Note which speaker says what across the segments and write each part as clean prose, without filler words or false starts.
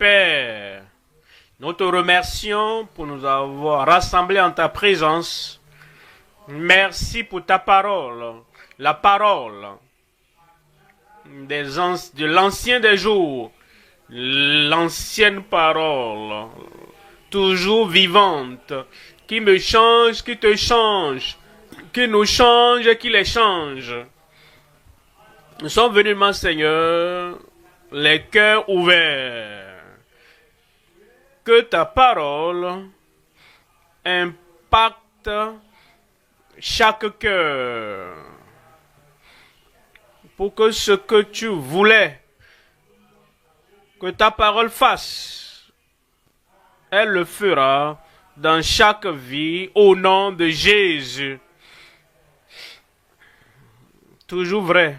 Speaker 1: Père, nous te remercions pour nous avoir rassemblés en ta présence. Merci pour ta parole, la parole de l'ancien des jours, l'ancienne parole, toujours vivante, qui me change, qui te change, qui nous change et qui les change. Nous sommes venus, mon Seigneur, les cœurs ouverts. Que ta parole impacte chaque cœur. Pour que ce que tu voulais que ta parole fasse, elle le fera dans chaque vie au nom de Jésus. Toujours vrai,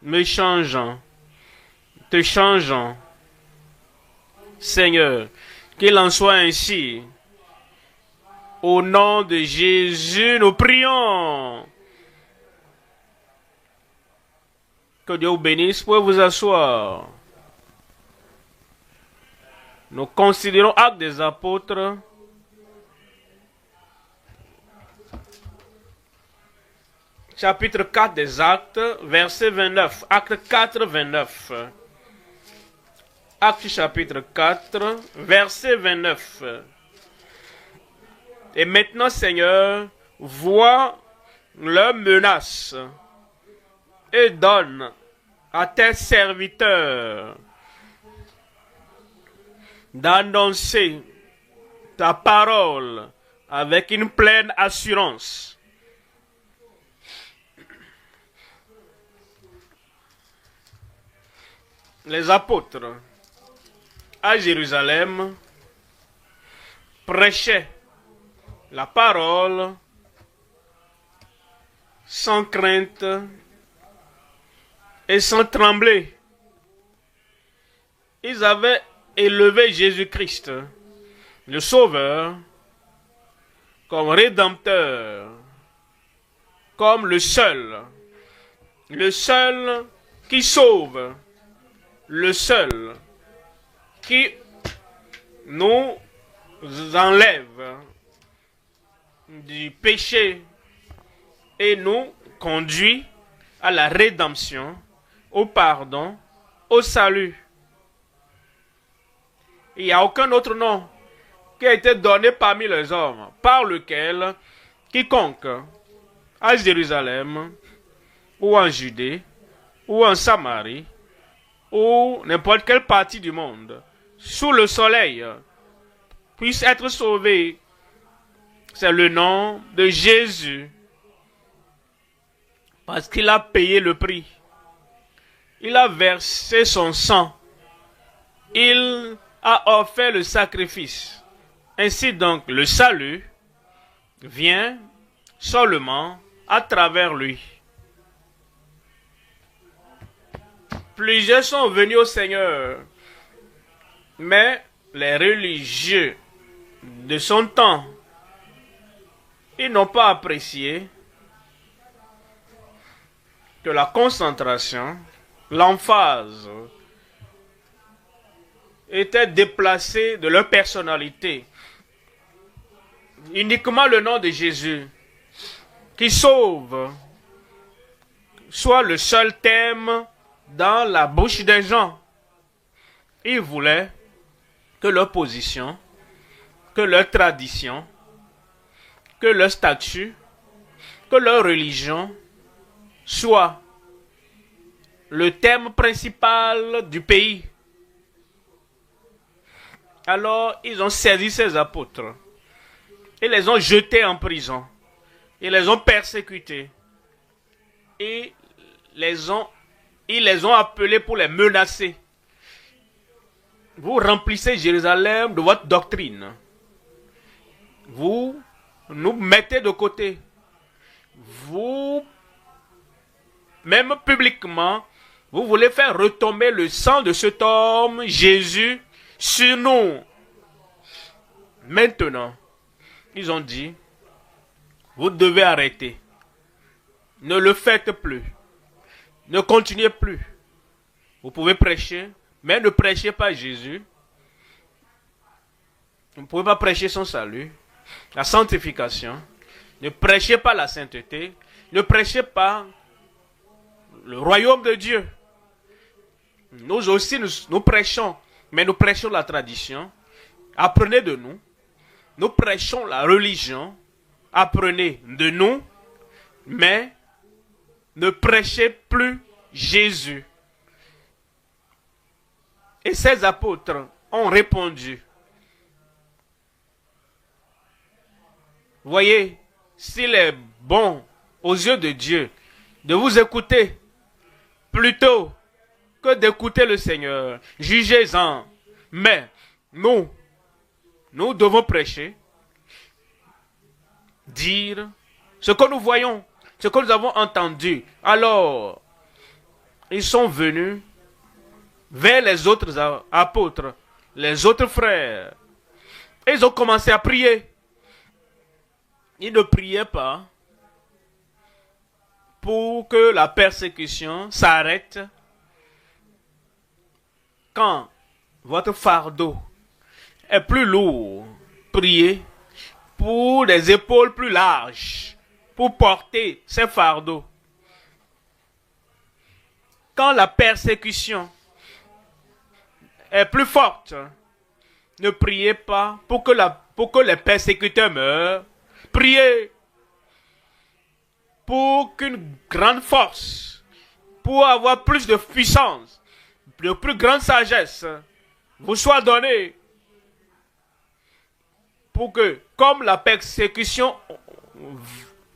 Speaker 1: me changeant, te changeant. Seigneur, qu'il en soit ainsi. Au nom de Jésus, nous prions. Que Dieu vous bénisse. Vous pouvez vous asseoir. Nous considérons Actes des Apôtres. Chapitre 4 des Actes, verset 29. Acte 4, 29. Acte chapitre 4, verset 29. Et maintenant, Seigneur, vois leurs menaces et donne à tes serviteurs d'annoncer ta parole avec une pleine assurance. Les apôtres à Jérusalem prêchaient la parole sans crainte et sans trembler. Ils avaient élevé Jésus-Christ, le Sauveur, comme Rédempteur, comme le seul qui sauve, le seul qui nous enlève du péché et nous conduit à la rédemption, au pardon, au salut. Il n'y a aucun autre nom qui a été donné parmi les hommes par lequel quiconque à Jérusalem ou en Judée ou en Samarie ou n'importe quelle partie du monde sous le soleil puisse être sauvé. C'est le nom de Jésus. Parce qu'il a payé le prix. Il a versé son sang. Il a offert le sacrifice. Ainsi donc, le salut vient seulement à travers lui. Plusieurs sont venus au Seigneur, mais les religieux de son temps, ils n'ont pas apprécié que la concentration, l'emphase était déplacée de leur personnalité. Uniquement le nom de Jésus qui sauve soit le seul thème dans la bouche des gens. Ils voulaient que leur position, que leur tradition, que leur statut, que leur religion soit le thème principal du pays. Alors, ils ont saisi ces apôtres et les ont jetés en prison. Ils les ont persécutés. Et ils les ont appelés pour les menacer. Vous remplissez Jérusalem de votre doctrine. Vous nous mettez de côté. Vous, même publiquement, vous voulez faire retomber le sang de cet homme, Jésus, sur nous. Maintenant, ils ont dit, vous devez arrêter. Ne le faites plus. Ne continuez plus. Vous pouvez prêcher mais ne prêchez pas Jésus. Vous ne pouvez pas prêcher son salut, la sanctification. Ne prêchez pas la sainteté. Ne prêchez pas le royaume de Dieu. Nous aussi, nous prêchons, mais nous prêchons la tradition. Apprenez de nous. Nous prêchons la religion. Apprenez de nous, mais ne prêchez plus Jésus. Et ces apôtres ont répondu. Voyez, s'il est bon aux yeux de Dieu de vous écouter plutôt que d'écouter le Seigneur, jugez-en. Mais nous devons prêcher, dire ce que nous voyons, ce que nous avons entendu. Alors, ils sont venus vers les autres apôtres, les autres frères. Et ils ont commencé à prier. Ils ne priaient pas pour que la persécution s'arrête quand votre fardeau est plus lourd. Priez pour des épaules plus larges pour porter ces fardeaux. Quand la persécution est plus forte, ne priez pas pour que les persécuteurs meurent. Priez pour qu'une grande force, pour avoir plus de puissance, de plus grande sagesse, vous soit donnée. Pour que, comme la persécution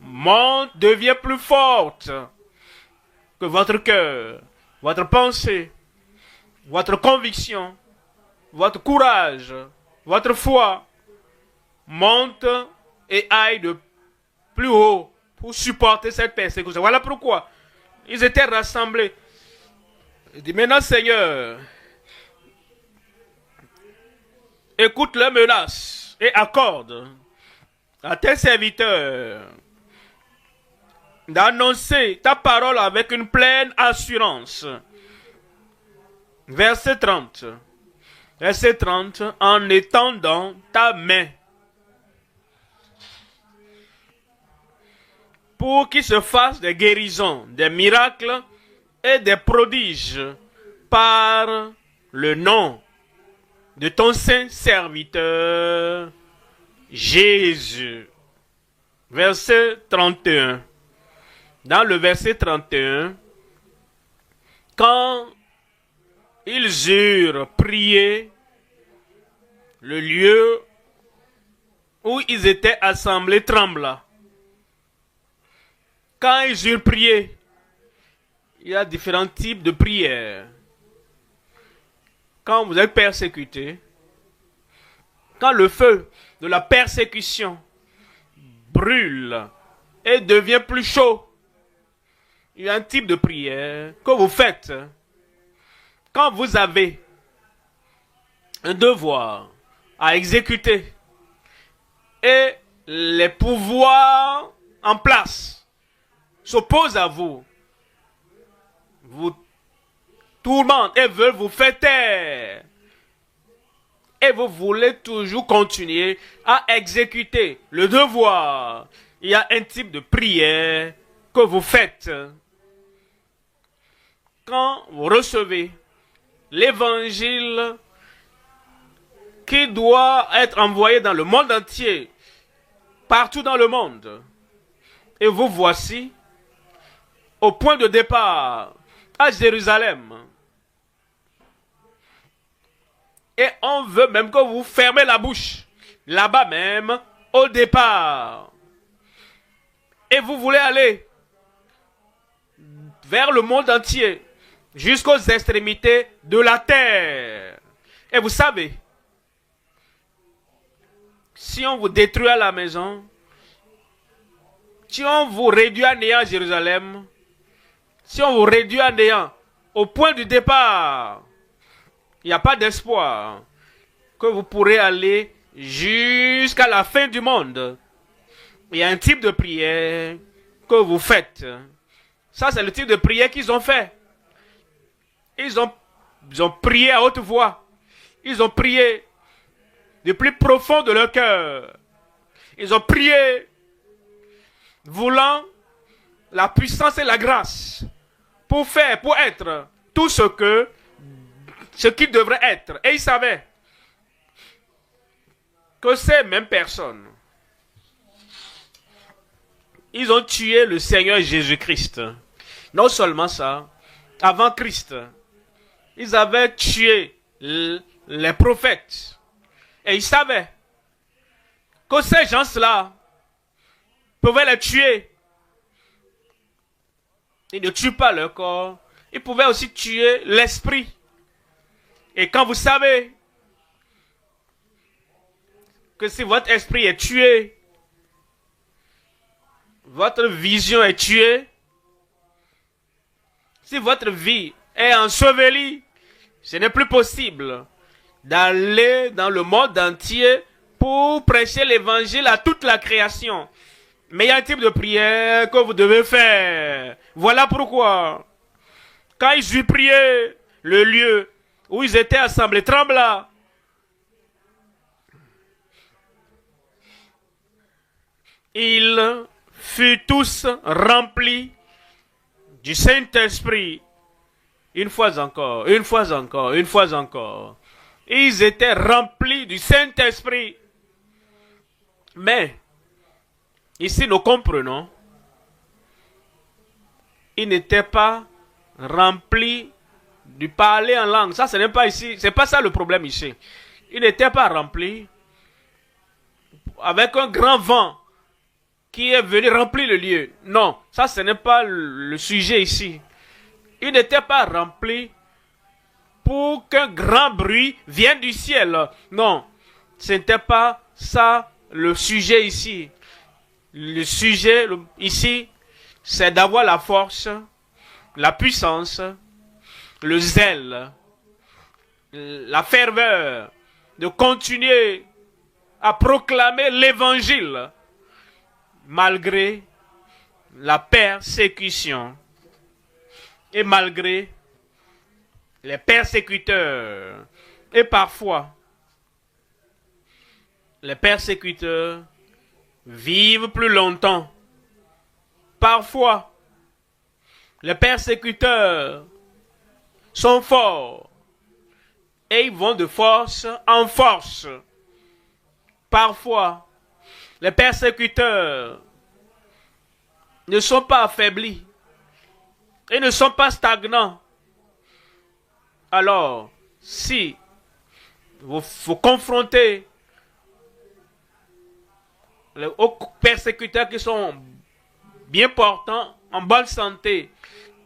Speaker 1: monte, devient plus forte, que votre cœur, votre pensée, votre conviction, votre courage, votre foi monte et aille de plus haut pour supporter cette persécution. Voilà pourquoi ils étaient rassemblés. Il dit, maintenant Seigneur, écoute leurs menaces et accorde à tes serviteurs d'annoncer ta parole avec une pleine assurance. Verset 30. Verset 30. En étendant ta main pour qu'il se fasse des guérisons, des miracles et des prodiges par le nom de ton saint serviteur Jésus. Verset 31. Dans le verset 31, quand ils eurent prié, le lieu où ils étaient assemblés trembla. Quand ils eurent prié, il y a différents types de prières. Quand vous êtes persécuté, quand le feu de la persécution brûle et devient plus chaud, il y a un type de prière que vous faites quand vous avez un devoir à exécuter et les pouvoirs en place s'opposent à vous, vous tourmentent et veulent vous faire taire. Et vous voulez toujours continuer à exécuter le devoir. Il y a un type de prière que vous faites. Quand vous recevez l'évangile qui doit être envoyé dans le monde entier, partout dans le monde, et vous voici au point de départ à Jérusalem, et on veut même que vous fermez la bouche, là-bas même, au départ, et vous voulez aller vers le monde entier, jusqu'aux extrémités de la terre. Et vous savez, si on vous détruit à la maison, si on vous réduit à néant à Jérusalem, si on vous réduit à néant au point du départ, il n'y a pas d'espoir que vous pourrez aller jusqu'à la fin du monde. Il y a un type de prière que vous faites. Ça, c'est le type de prière qu'ils ont fait. Ils ont Ils ont prié à haute voix. Ils ont prié du plus profond de leur cœur. Ils ont prié voulant la puissance et la grâce pour faire, pour être tout ce qu'ils devraient être. Et ils savaient que ces mêmes personnes, ils ont tué le Seigneur Jésus-Christ. Non seulement ça, avant Christ, ils avaient tué les prophètes. Et ils savaient que ces gens-là pouvaient les tuer. Ils ne tuent pas leur corps. Ils pouvaient aussi tuer l'esprit. Et quand vous savez que si votre esprit est tué, votre vision est tuée, si votre vie est ensevelie, ce n'est plus possible d'aller dans le monde entier pour prêcher l'évangile à toute la création. Mais il y a un type de prière que vous devez faire. Voilà pourquoi, quand ils eurent prié, le lieu où ils étaient assemblés trembla. Ils furent tous remplis du Saint-Esprit. Une fois encore, une fois encore, une fois encore. Ils étaient remplis du Saint-Esprit. Mais, ici nous comprenons, ils n'étaient pas remplis du parler en langue. Ça, ce n'est pas ici. C'est pas ça le problème ici. Ils n'étaient pas remplis avec un grand vent qui est venu remplir le lieu. Non, ça, ce n'est pas le sujet ici. Ils n'étaient pas remplis pour qu'un grand bruit vienne du ciel. Non, ce n'était pas ça le sujet ici. Le sujet ici, c'est d'avoir la force, la puissance, le zèle, la ferveur, de continuer à proclamer l'évangile malgré la persécution et malgré les persécuteurs. Et parfois, les persécuteurs vivent plus longtemps. Parfois, les persécuteurs sont forts et ils vont de force en force. Parfois, les persécuteurs ne sont pas affaiblis et ne sont pas stagnants. Alors, si vous confrontez aux persécuteurs qui sont bien portants, en bonne santé,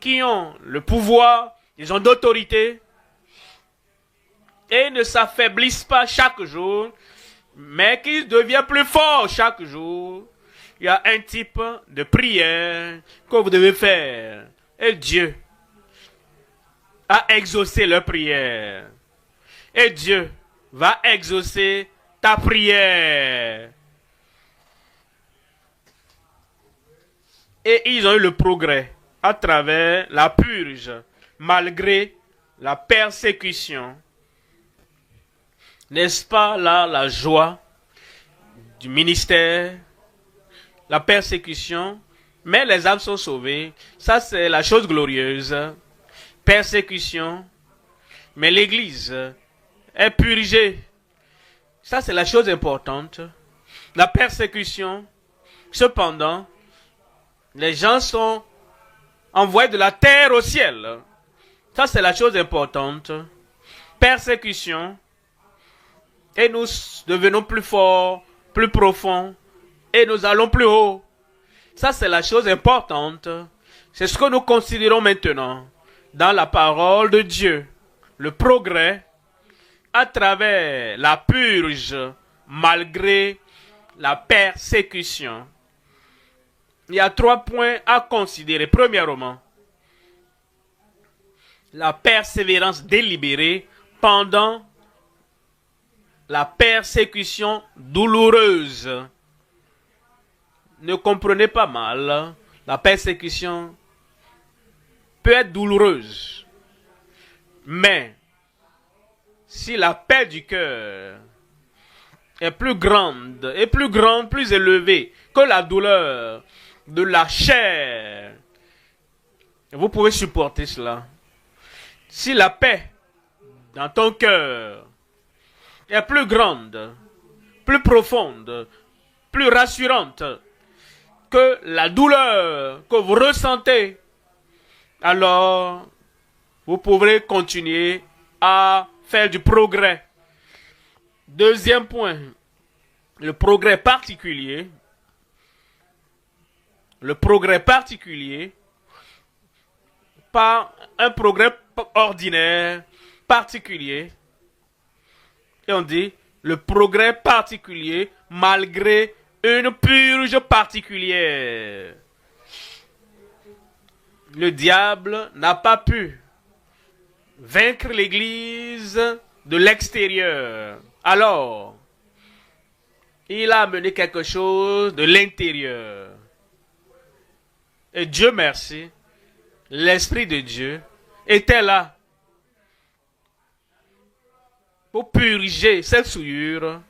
Speaker 1: qui ont le pouvoir, ils ont d'autorité, et ne s'affaiblissent pas chaque jour, mais qu'ils deviennent plus forts chaque jour, il y a un type de prière que vous devez faire. Et Dieu a exaucé leur prière. Et Dieu va exaucer ta prière. Et ils ont eu le progrès à travers la purge, malgré la persécution. N'est-ce pas là la joie du ministère, la persécution, mais les âmes sont sauvées. Ça, c'est la chose glorieuse. Persécution, mais l'Église est purgée. Ça, c'est la chose importante. La persécution, cependant, les gens sont envoyés de la terre au ciel. Ça, c'est la chose importante. Persécution, et nous devenons plus forts, plus profonds, et nous allons plus haut. Ça, c'est la chose importante. C'est ce que nous considérons maintenant dans la parole de Dieu. Le progrès à travers la purge, malgré la persécution. Il y a 3 points à considérer. Premièrement, la persévérance délibérée pendant la persécution douloureuse. Ne comprenez pas mal, la persécution peut être douloureuse, mais si la paix du cœur est plus grande, plus élevée que la douleur de la chair, vous pouvez supporter cela. Si la paix dans ton cœur est plus grande, plus profonde, plus rassurante que la douleur que vous ressentez, alors vous pourrez continuer à faire du progrès. Deuxième point, le progrès particulier. Le progrès particulier, pas un progrès ordinaire, particulier. Et on dit le progrès particulier malgré une purge particulière. Le diable n'a pas pu vaincre l'Église de l'extérieur. Alors, il a amené quelque chose de l'intérieur. Et Dieu merci, l'Esprit de Dieu était là pour purger cette souillure,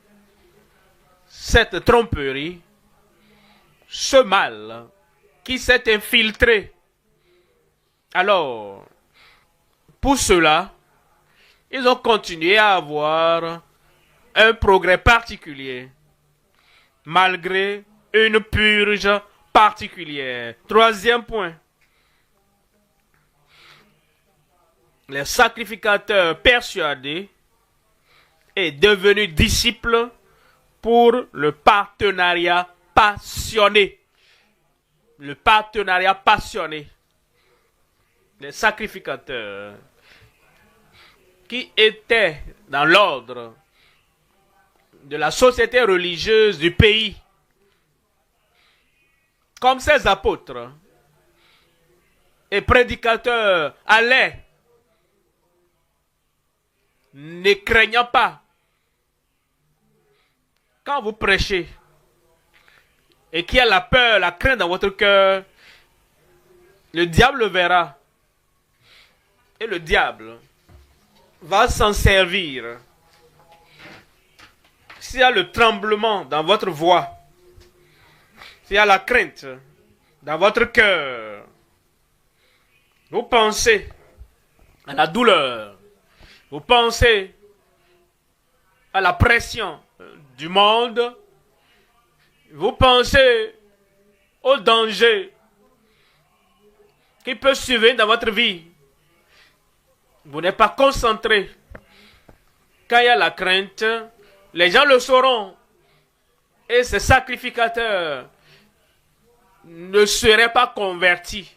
Speaker 1: cette tromperie, ce mal qui s'est infiltré. Alors, pour cela, ils ont continué à avoir un progrès particulier, malgré une purge particulière. Troisième point. Les sacrificateurs persuadés est devenu disciple pour le partenariat passionné. Le partenariat passionné. Les sacrificateurs qui étaient dans l'ordre de la société religieuse du pays, comme ces apôtres et prédicateurs allaient, ne craignant pas. Quand vous prêchez et qu'il y a la peur, la crainte dans votre cœur, le diable le verra. Et le diable va s'en servir. S'il y a le tremblement dans votre voix, s'il y a la crainte dans votre cœur, vous pensez à la douleur, vous pensez à la pression du monde, vous pensez au danger qui peut survenir dans votre vie. Vous n'êtes pas concentré. Quand il y a la crainte, les gens le sauront. Et ces sacrificateurs ne seraient pas convertis.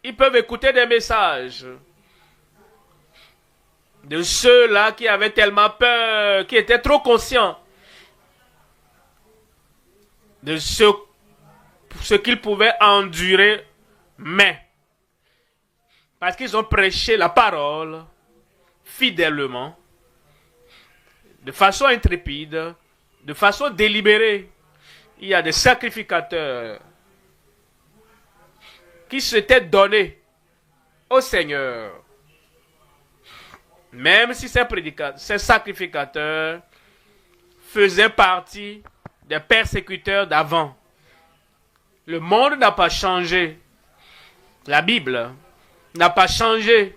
Speaker 1: Ils peuvent écouter des messages de ceux-là qui avaient tellement peur, qui étaient trop conscients de ce qu'ils pouvaient endurer, mais parce qu'ils ont prêché la parole fidèlement, de façon intrépide, de façon délibérée. Il y a des sacrificateurs qui s'étaient donnés au Seigneur. Même si ces sacrificateurs faisaient partie des persécuteurs d'avant. Le monde n'a pas changé. La Bible n'a pas changé.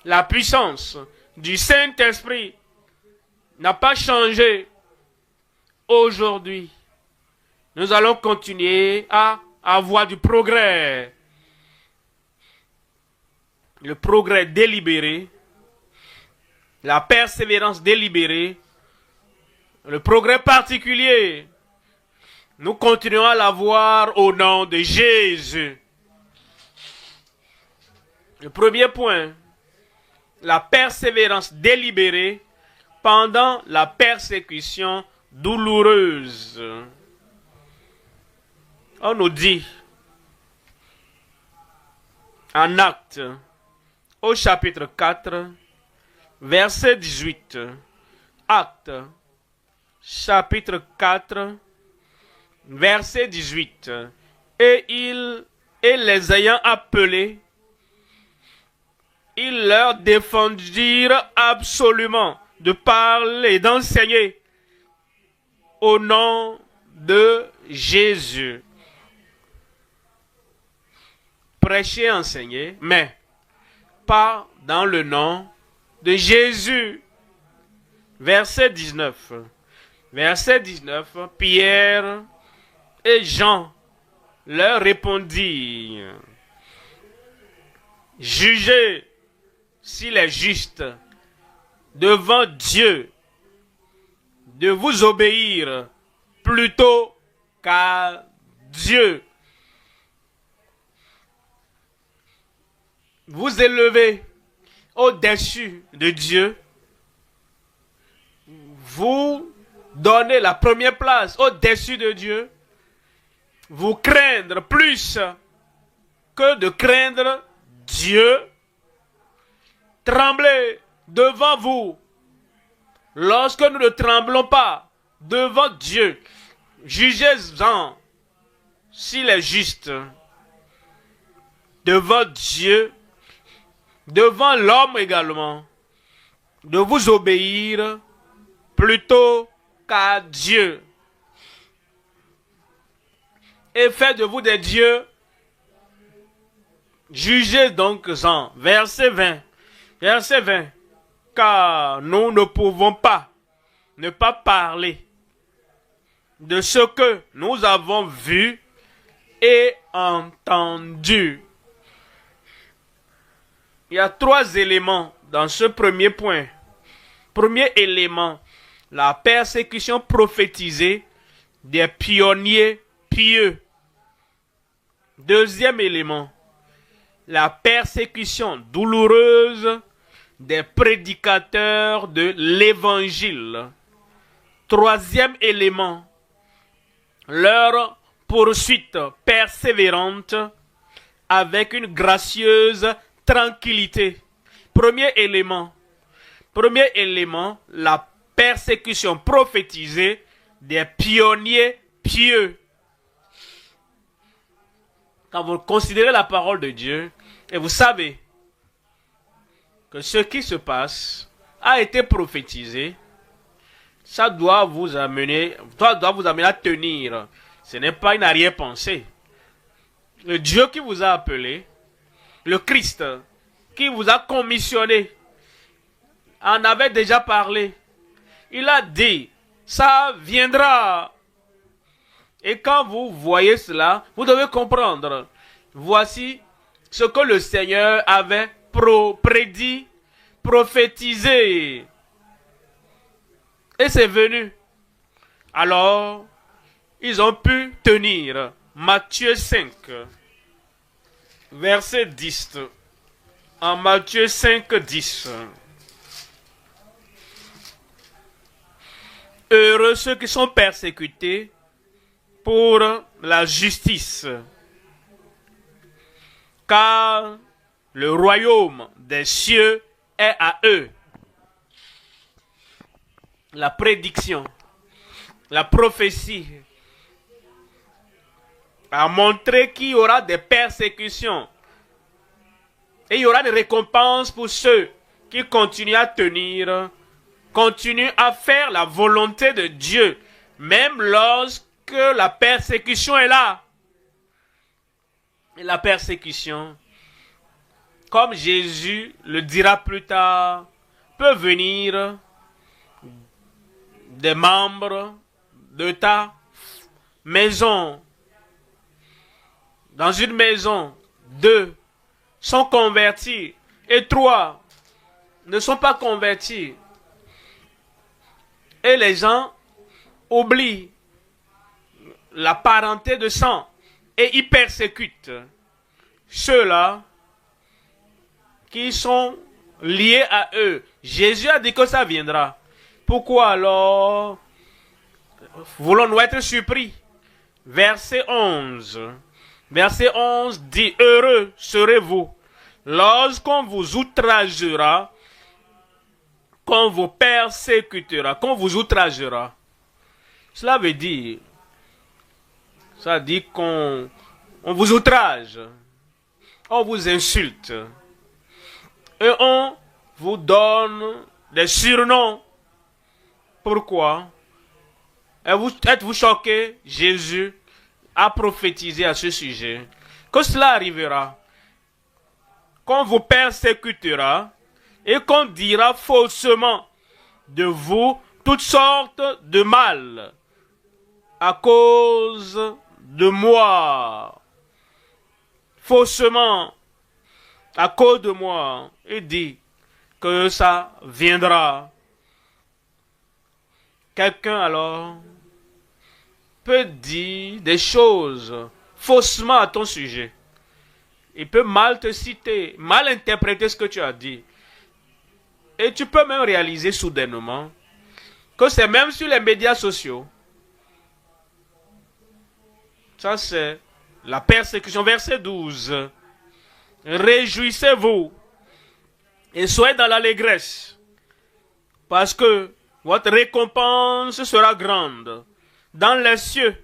Speaker 1: La puissance du Saint-Esprit n'a pas changé. Aujourd'hui, nous allons continuer à avoir du progrès. Le progrès délibéré, la persévérance délibérée, le progrès particulier. Nous continuons à l'avoir au nom de Jésus. Le premier point, la persévérance délibérée pendant la persécution douloureuse. On nous dit en Actes, au chapitre 4, verset 18. Actes, chapitre 4, verset 18. Et les ayant appelés, ils leur défendirent absolument de parler, d'enseigner au nom de Jésus. Prêcher, enseigner, mais pas dans le nom de Jésus. Verset 19. Verset 19. Pierre et Jean leur répondirent: jugez s'il est juste devant Dieu de vous obéir plutôt qu'à Dieu. Vous élevez au-dessus de Dieu. Vous donnez la première place au-dessus de Dieu. Vous craindre plus que de craindre Dieu. Tremblez devant vous lorsque nous ne tremblons pas devant Dieu. Jugez-en s'il est juste devant Dieu, devant l'homme également, de vous obéir plutôt qu'à Dieu. Et faites de vous des dieux. Jugez donc-en. Verset 20. Verset 20. Car nous ne pouvons pas ne pas parler de ce que nous avons vu et entendu. Il y a 3 éléments dans ce premier point. Premier élément, la persécution prophétisée des pionniers pieux. Deuxième élément, la persécution douloureuse des prédicateurs de l'évangile. Troisième élément, leur poursuite persévérante avec une gracieuse tranquillité. Premier élément, la persécution prophétisée des pionniers pieux. Quand vous considérez la parole de Dieu, et vous savez que ce qui se passe a été prophétisé, ça doit vous amener à tenir. Ce n'est pas une arrière-pensée. Le Dieu qui vous a appelé, le Christ qui vous a commissionné, en avait déjà parlé. Il a dit, ça viendra. Et quand vous voyez cela, vous devez comprendre. Voici ce que le Seigneur avait prédit, prophétisé. Et c'est venu. Alors, ils ont pu tenir. Matthieu 5, verset 10. En Matthieu 5, 10. Heureux ceux qui sont persécutés pour la justice, car le royaume des cieux est à eux. La prédiction, la prophétie a montré qu'il y aura des persécutions et il y aura des récompenses pour ceux qui continuent à tenir, continuent à faire la volonté de Dieu, même lorsque la persécution est là. Et la persécution, comme Jésus le dira plus tard, peut venir des membres de ta maison. Dans une maison, 2 sont convertis et 3 ne sont pas convertis. Et les gens oublient la parenté de sang et ils persécutent ceux-là qui sont liés à eux. Jésus a dit que ça viendra. Pourquoi alors voulons-nous être surpris? Verset 11. Verset 11 dit, heureux serez-vous lorsqu'on vous outragera, qu'on vous persécutera, qu'on vous outragera. Cela veut dire, ça dit qu'on vous outrage, on vous insulte, Et on vous donne des surnoms. Pourquoi? Êtes-vous choqués? Jésus a prophétisé à ce sujet que cela arrivera, qu'on vous persécutera et qu'on dira faussement de vous toutes sortes de mal à cause de moi. Faussement, à cause de moi. Il dit que ça viendra. Quelqu'un alors peut dire des choses faussement à ton sujet. Il peut mal te citer, mal interpréter ce que tu as dit. Et tu peux même réaliser soudainement que c'est même sur les médias sociaux. Ça c'est la persécution. Verset 12. Réjouissez-vous et soyez dans l'allégresse, parce que votre récompense sera grande dans les cieux,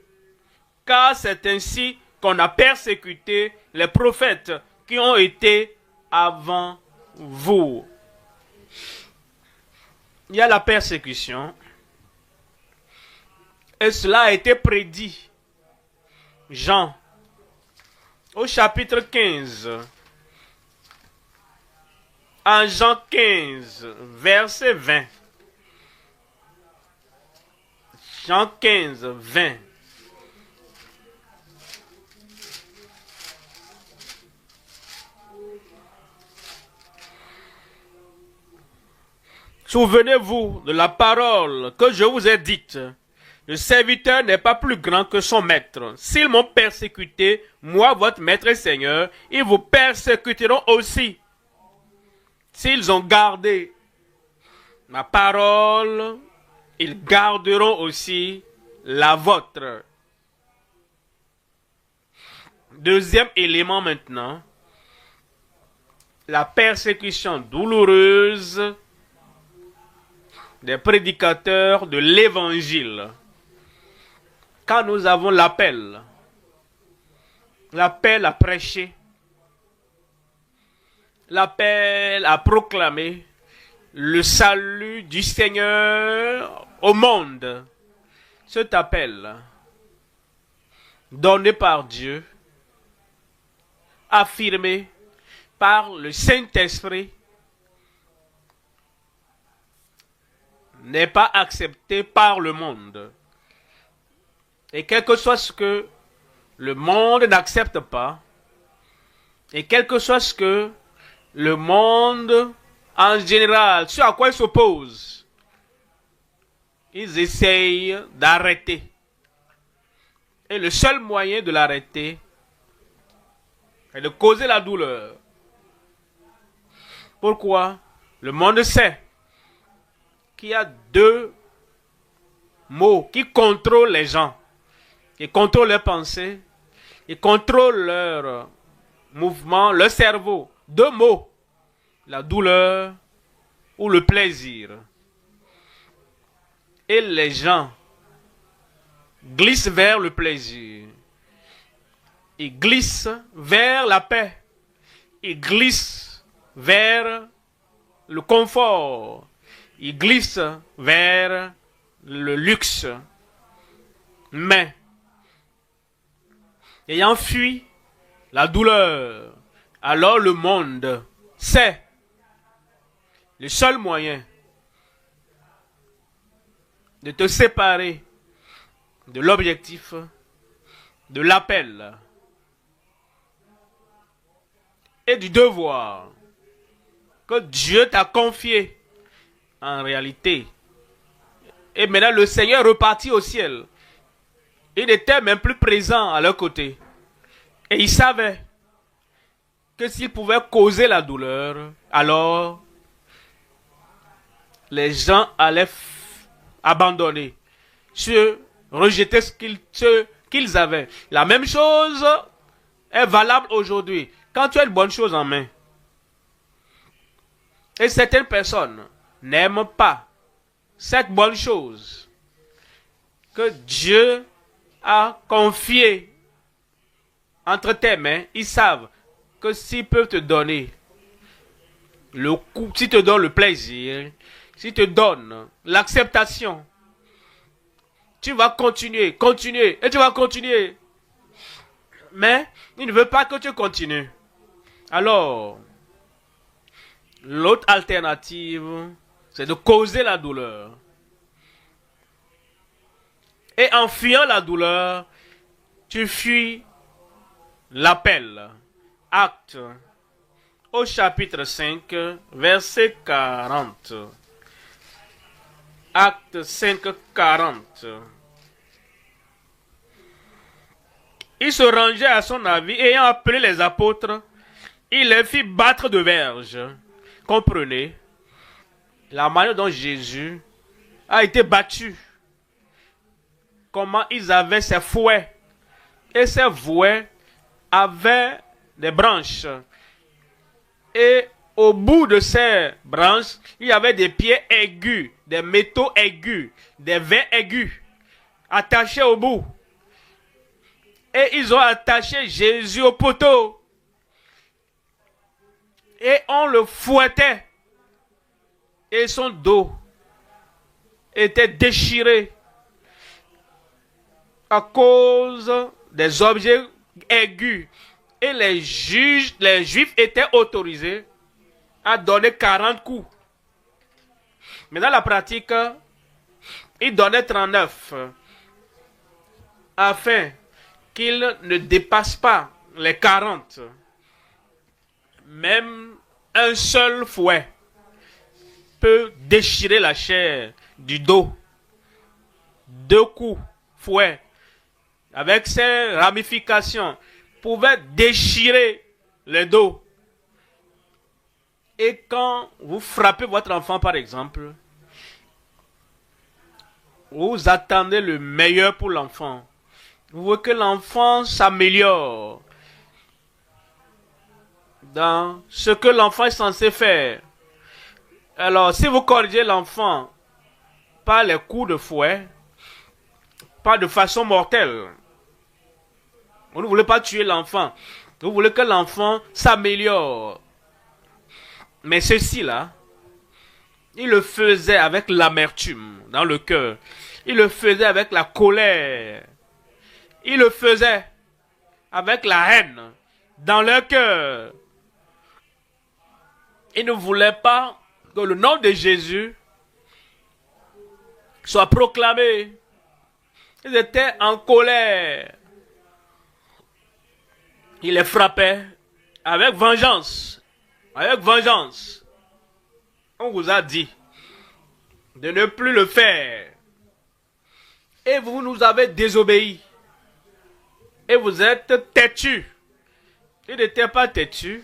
Speaker 1: car c'est ainsi qu'on a persécuté les prophètes qui ont été avant vous. Il y a la persécution, et cela a été prédit. Jean, au chapitre 15, en Jean 15, verset 20. Jean 15, 20. Souvenez-vous de la parole que je vous ai dite. Le serviteur n'est pas plus grand que son maître. S'ils m'ont persécuté, moi, votre maître et Seigneur, ils vous persécuteront aussi. S'ils ont gardé ma parole, ils garderont aussi la vôtre. Deuxième élément maintenant, la persécution douloureuse des prédicateurs de l'évangile. Quand nous avons l'appel à prêcher, l'appel à proclamer le salut du Seigneur au monde, cet appel donné par Dieu, affirmé par le Saint-Esprit, n'est pas accepté par le monde. Et quel que soit ce que le monde n'accepte pas, et quel que soit ce que le monde en général, ce à quoi ils s'opposent, ils essayent d'arrêter. Et le seul moyen de l'arrêter est de causer la douleur. Pourquoi? Le monde sait qu'il y a deux mots qui contrôlent les gens, qui contrôlent leurs pensées, qui contrôlent leurs mouvements, leur cerveau. Deux mots, la douleur ou le plaisir. Et les gens glissent vers le plaisir. Ils glissent vers la paix. Ils glissent vers le confort. Ils glissent vers le luxe. Mais, ayant fui la douleur, alors le monde sait le seul moyen de te séparer de l'objectif, de l'appel et du devoir que Dieu t'a confié en réalité. Et maintenant le Seigneur est reparti au ciel. Il n'était même plus présent à leur côté. Et il savait que s'il pouvait causer la douleur, alors les gens allaient abandonner, rejeter ce qu'ils avaient. La même chose est valable aujourd'hui. Quand tu as une bonne chose en main, et certaines personnes n'aiment pas cette bonne chose que Dieu a confiée entre tes mains, ils savent que s'ils peuvent te donner le coup, s'il te donne le plaisir, s'il te donne l'acceptation, tu vas continuer, continuer, et tu vas continuer. Mais il ne veut pas que tu continues. Alors, l'autre alternative, c'est de causer la douleur. Et en fuyant la douleur, tu fuis l'appel. Acte au chapitre 5, verset 40. Acte 5, 40. Il se rangeait à son avis, ayant appelé les apôtres, il les fit battre de verges. Comprenez la manière dont Jésus a été battu. Comment ils avaient ses fouets. Et ces fouets avaient des branches. Et au bout de ces branches, il y avait des pieds aigus, des métaux aigus, des vers aigus, attachés au bout. Et ils ont attaché Jésus au poteau. Et on le fouettait. Et son dos était déchiré à cause des objets aigus. Et les juifs étaient autorisés à donner 40 coups. Mais dans la pratique, ils donnaient 39 afin qu'ils ne dépassent pas les 40. Même un seul fouet peut déchirer la chair du dos. 2 coups, fouet, avec ses ramifications, pouvaient déchirer le dos. Et quand vous frappez votre enfant, par exemple, vous attendez le meilleur pour l'enfant. Vous voulez que l'enfant s'améliore dans ce que l'enfant est censé faire. Alors, si vous corrigez l'enfant par les coups de fouet, pas de façon mortelle, vous ne voulez pas tuer l'enfant. Vous voulez que l'enfant s'améliore. Mais ceci-là, il le faisait avec l'amertume dans le cœur. Il le faisait avec la colère. Il le faisait avec la haine dans leur cœur. Il ne voulait pas que le nom de Jésus soit proclamé. Ils étaient en colère. Il les frappait avec vengeance. Avec vengeance. On vous a dit de ne plus le faire. Et vous nous avez désobéi. Et vous êtes têtus. Ils n'étaient pas têtus.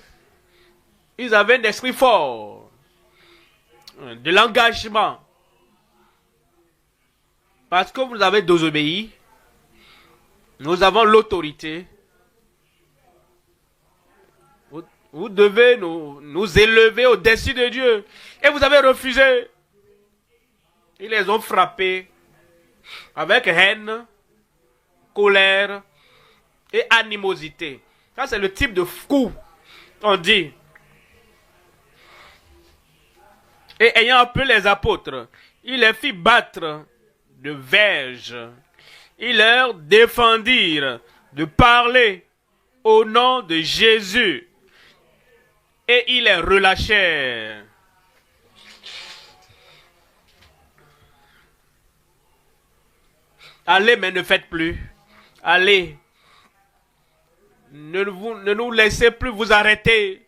Speaker 1: Ils avaient un esprit fort. De l'engagement. Parce que vous avez désobéi. Nous avons l'autorité. Vous devez nous élever au-dessus de Dieu. Et vous avez refusé. Ils les ont frappés avec haine, colère et animosité. Ça, c'est le type de coup, on dit. Et ayant appelé les apôtres, il les fit battre de verges. Ils leur défendirent de parler au nom de Jésus. Et ils les relâchèrent. Allez, mais ne faites plus. Allez. Ne nous laissez plus vous arrêter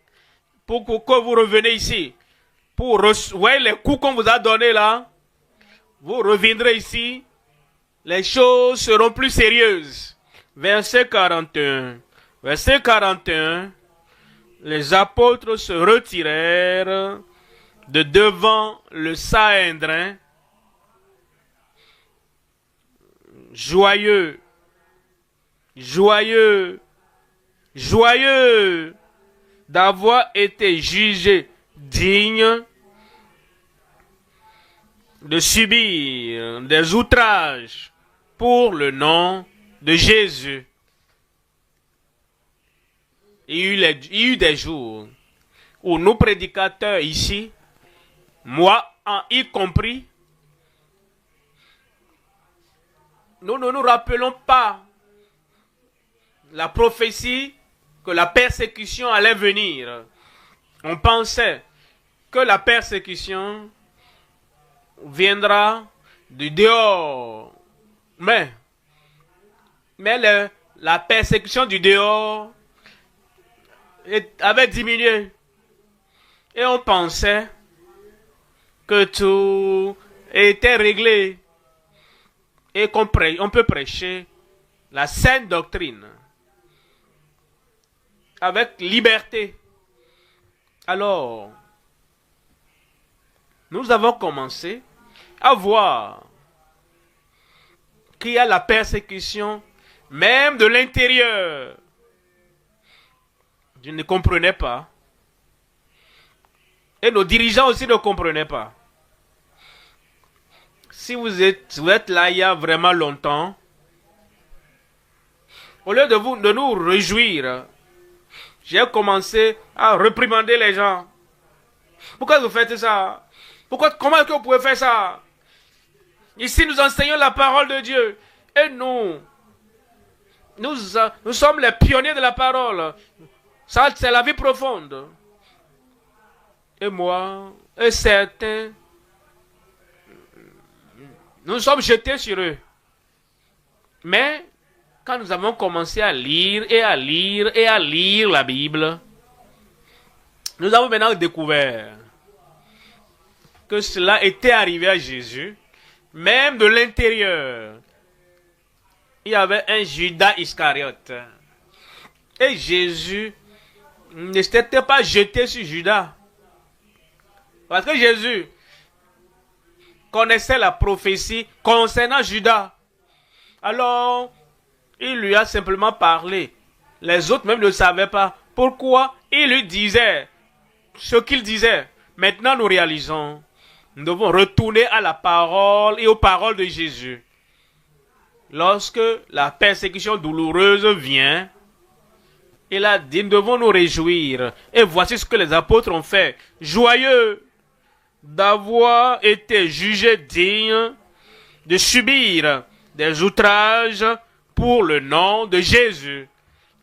Speaker 1: pour que vous reveniez ici. Voyez les coups qu'on vous a donnés là. Vous reviendrez ici. Les choses seront plus sérieuses. Verset 41. Verset 41. Les apôtres se retirèrent de devant le Sanhédrin, joyeux, joyeux, joyeux d'avoir été jugés dignes de subir des outrages pour le nom de Jésus. Il y eut des jours ou nous prédicateurs ici, moi y compris, nous ne nous rappelons pas la prophétie que la persécution allait venir. On pensait que la persécution viendra du dehors. Mais la persécution du dehors avait diminué. Et on pensait que tout était réglé et qu'on peut prêcher la sainte doctrine avec liberté. Alors, nous avons commencé à voir qu'il y a la persécution même de l'intérieur. Je ne comprenais pas. Et nos dirigeants aussi ne comprenaient pas. Si vous êtes là il y a vraiment longtemps, au lieu de nous réjouir, j'ai commencé à réprimander les gens. Pourquoi vous faites ça? Comment est-ce que vous pouvez faire ça? Ici, nous enseignons la parole de Dieu. Et nous sommes les pionniers de la parole. Ça, c'est la vie profonde. Et moi, et certains, nous sommes jetés sur eux. Mais, quand nous avons commencé à lire et à lire et à lire la Bible, nous avons maintenant découvert que cela était arrivé à Jésus, même de l'intérieur. Il y avait un Judas Iscariote. Et Jésus ne s'était pas jeté sur Judas. Parce que Jésus connaissait la prophétie concernant Judas. Alors, il lui a simplement parlé. Les autres même ne savaient pas pourquoi il lui disait ce qu'il disait. Maintenant, nous réalisons. Nous devons retourner à la parole et aux paroles de Jésus. Lorsque la persécution douloureuse vient, il a dit, nous devons nous réjouir. Et voici ce que les apôtres ont fait. Joyeux d'avoir été jugés dignes de subir des outrages pour le nom de Jésus.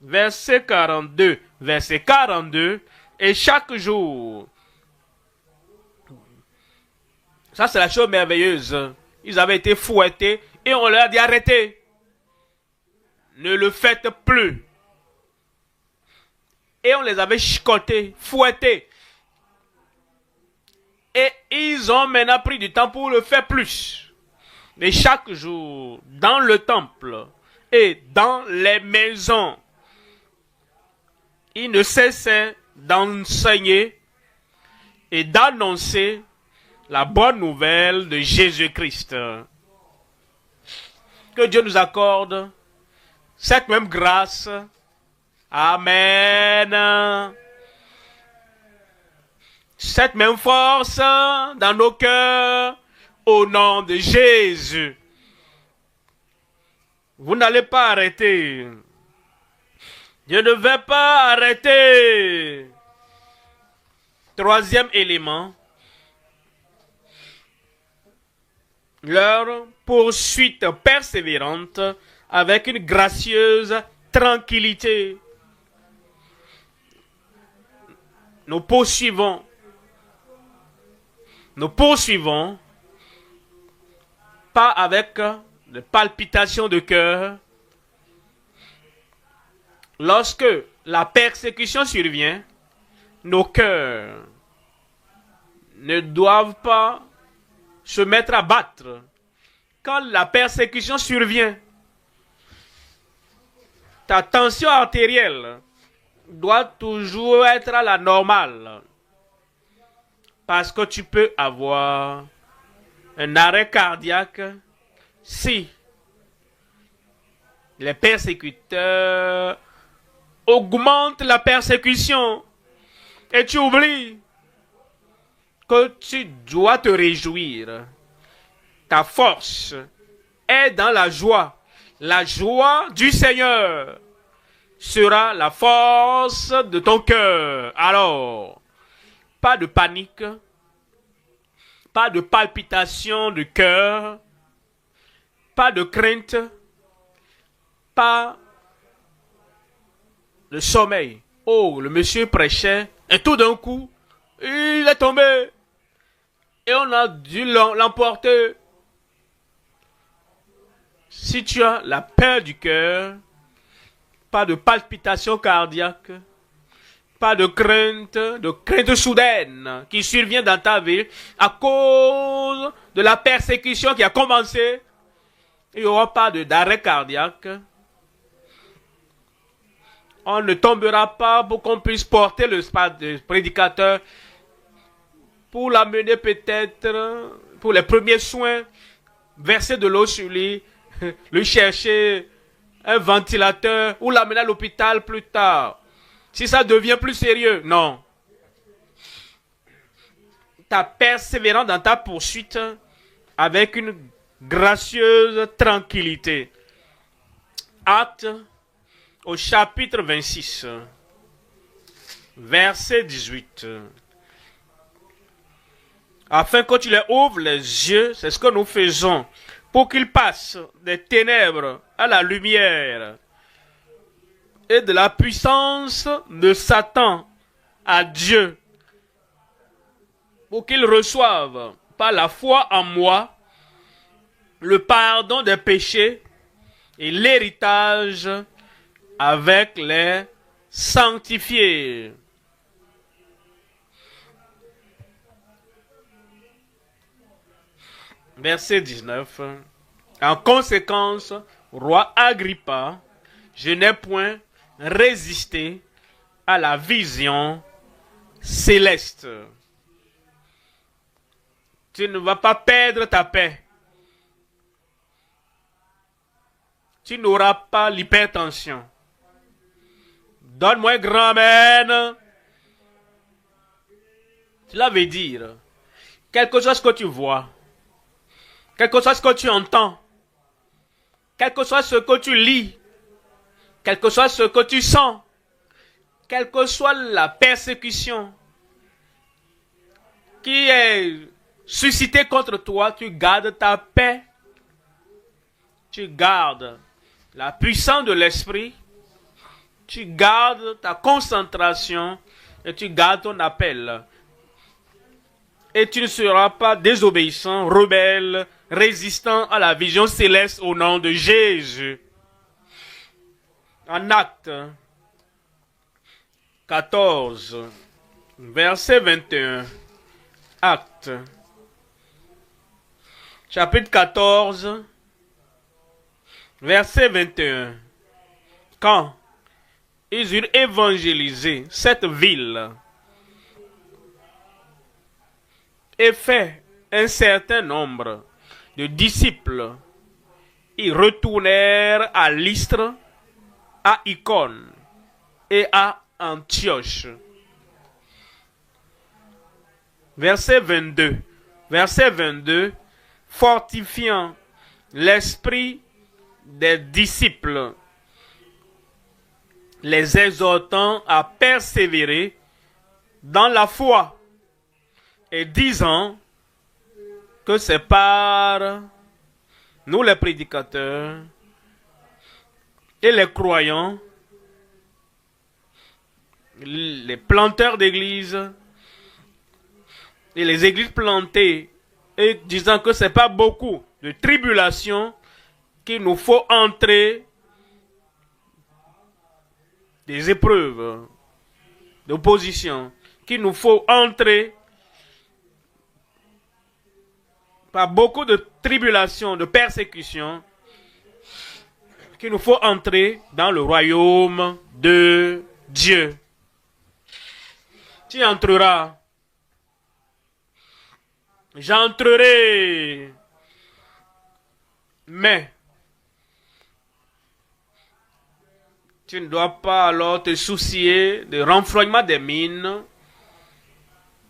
Speaker 1: Verset 42. Verset 42. Et chaque jour. Ça, c'est la chose merveilleuse. Ils avaient été fouettés et on leur a dit arrêtez. Ne le faites plus. Et on les avait chicotés, fouettés. Et ils ont maintenant pris du temps pour le faire plus. Et chaque jour, dans le temple et dans les maisons, ils ne cessaient d'enseigner et d'annoncer la bonne nouvelle de Jésus-Christ. Que Dieu nous accorde cette même grâce. Amen. Cette même force dans nos cœurs au nom de Jésus. Vous n'allez pas arrêter. Je ne vais pas arrêter. Troisième élément. Leur poursuite persévérante avec une gracieuse tranquillité. Nous poursuivons, pas avec des palpitations de cœur. Lorsque la persécution survient, nos cœurs ne doivent pas se mettre à battre. Quand la persécution survient, ta tension artérielle doit toujours être à la normale. Parce que tu peux avoir un arrêt cardiaque si les persécuteurs augmentent la persécution. Et tu oublies que tu dois te réjouir. Ta force est dans la joie. La joie du Seigneur sera la force de ton cœur. Alors, pas de panique, pas de palpitation de cœur, pas de crainte, pas de sommeil. Oh, le monsieur prêchait et tout d'un coup, il est tombé et on a dû l'emporter. Si tu as la peur du cœur, pas de palpitation cardiaque, pas de crainte soudaine qui survient dans ta vie à cause de la persécution qui a commencé. Il n'y aura pas d'arrêt cardiaque. On ne tombera pas pour qu'on puisse porter le prédicateur pour l'amener peut-être pour les premiers soins, verser de l'eau sur lui, lui chercher un ventilateur ou l'amener à l'hôpital plus tard. Si ça devient plus sérieux, non. Ta persévérance dans ta poursuite avec une gracieuse tranquillité. Acte au chapitre 26, verset 18. Afin que tu les ouvres les yeux, c'est ce que nous faisons, pour qu'ils passent des ténèbres à la lumière et de la puissance de Satan à Dieu, pour qu'ils reçoivent par la foi en moi le pardon des péchés et l'héritage avec les sanctifiés. Verset 19. En conséquence, roi Agrippa, je n'ai point résisté à la vision céleste. Tu ne vas pas perdre ta paix. Tu n'auras pas l'hypertension. Donne-moi un grand amen. Cela veut dire, quel que soit ce que tu vois, quel que soit ce que tu entends, quel que soit ce que tu lis, quel que soit ce que tu sens, quelle que soit la persécution qui est suscitée contre toi, tu gardes ta paix, tu gardes la puissance de l'esprit, tu gardes ta concentration et tu gardes ton appel. Et tu ne seras pas désobéissant, rebelle, résistant à la vision céleste au nom de Jésus. En Acte 14, verset 21. Acte, chapitre 14, verset 21. Quand ils eurent évangélisé cette ville et fait un certain nombre de disciples, ils retournèrent à Lystre, à Icône et à Antioche. Verset 22. Verset 22. Fortifiant l'esprit des disciples, les exhortant à persévérer dans la foi et disant que c'est par nous les prédicateurs et les croyants, les planteurs d'églises et les églises plantées, et disant que c'est pas beaucoup de tribulations qu'il nous faut entrer, des épreuves, d'opposition, qu'il nous faut entrer par beaucoup de tribulations, de persécutions, qu'il nous faut entrer dans le royaume de Dieu. Tu entreras. J'entrerai. Mais tu ne dois pas alors te soucier du renfrognement des mines.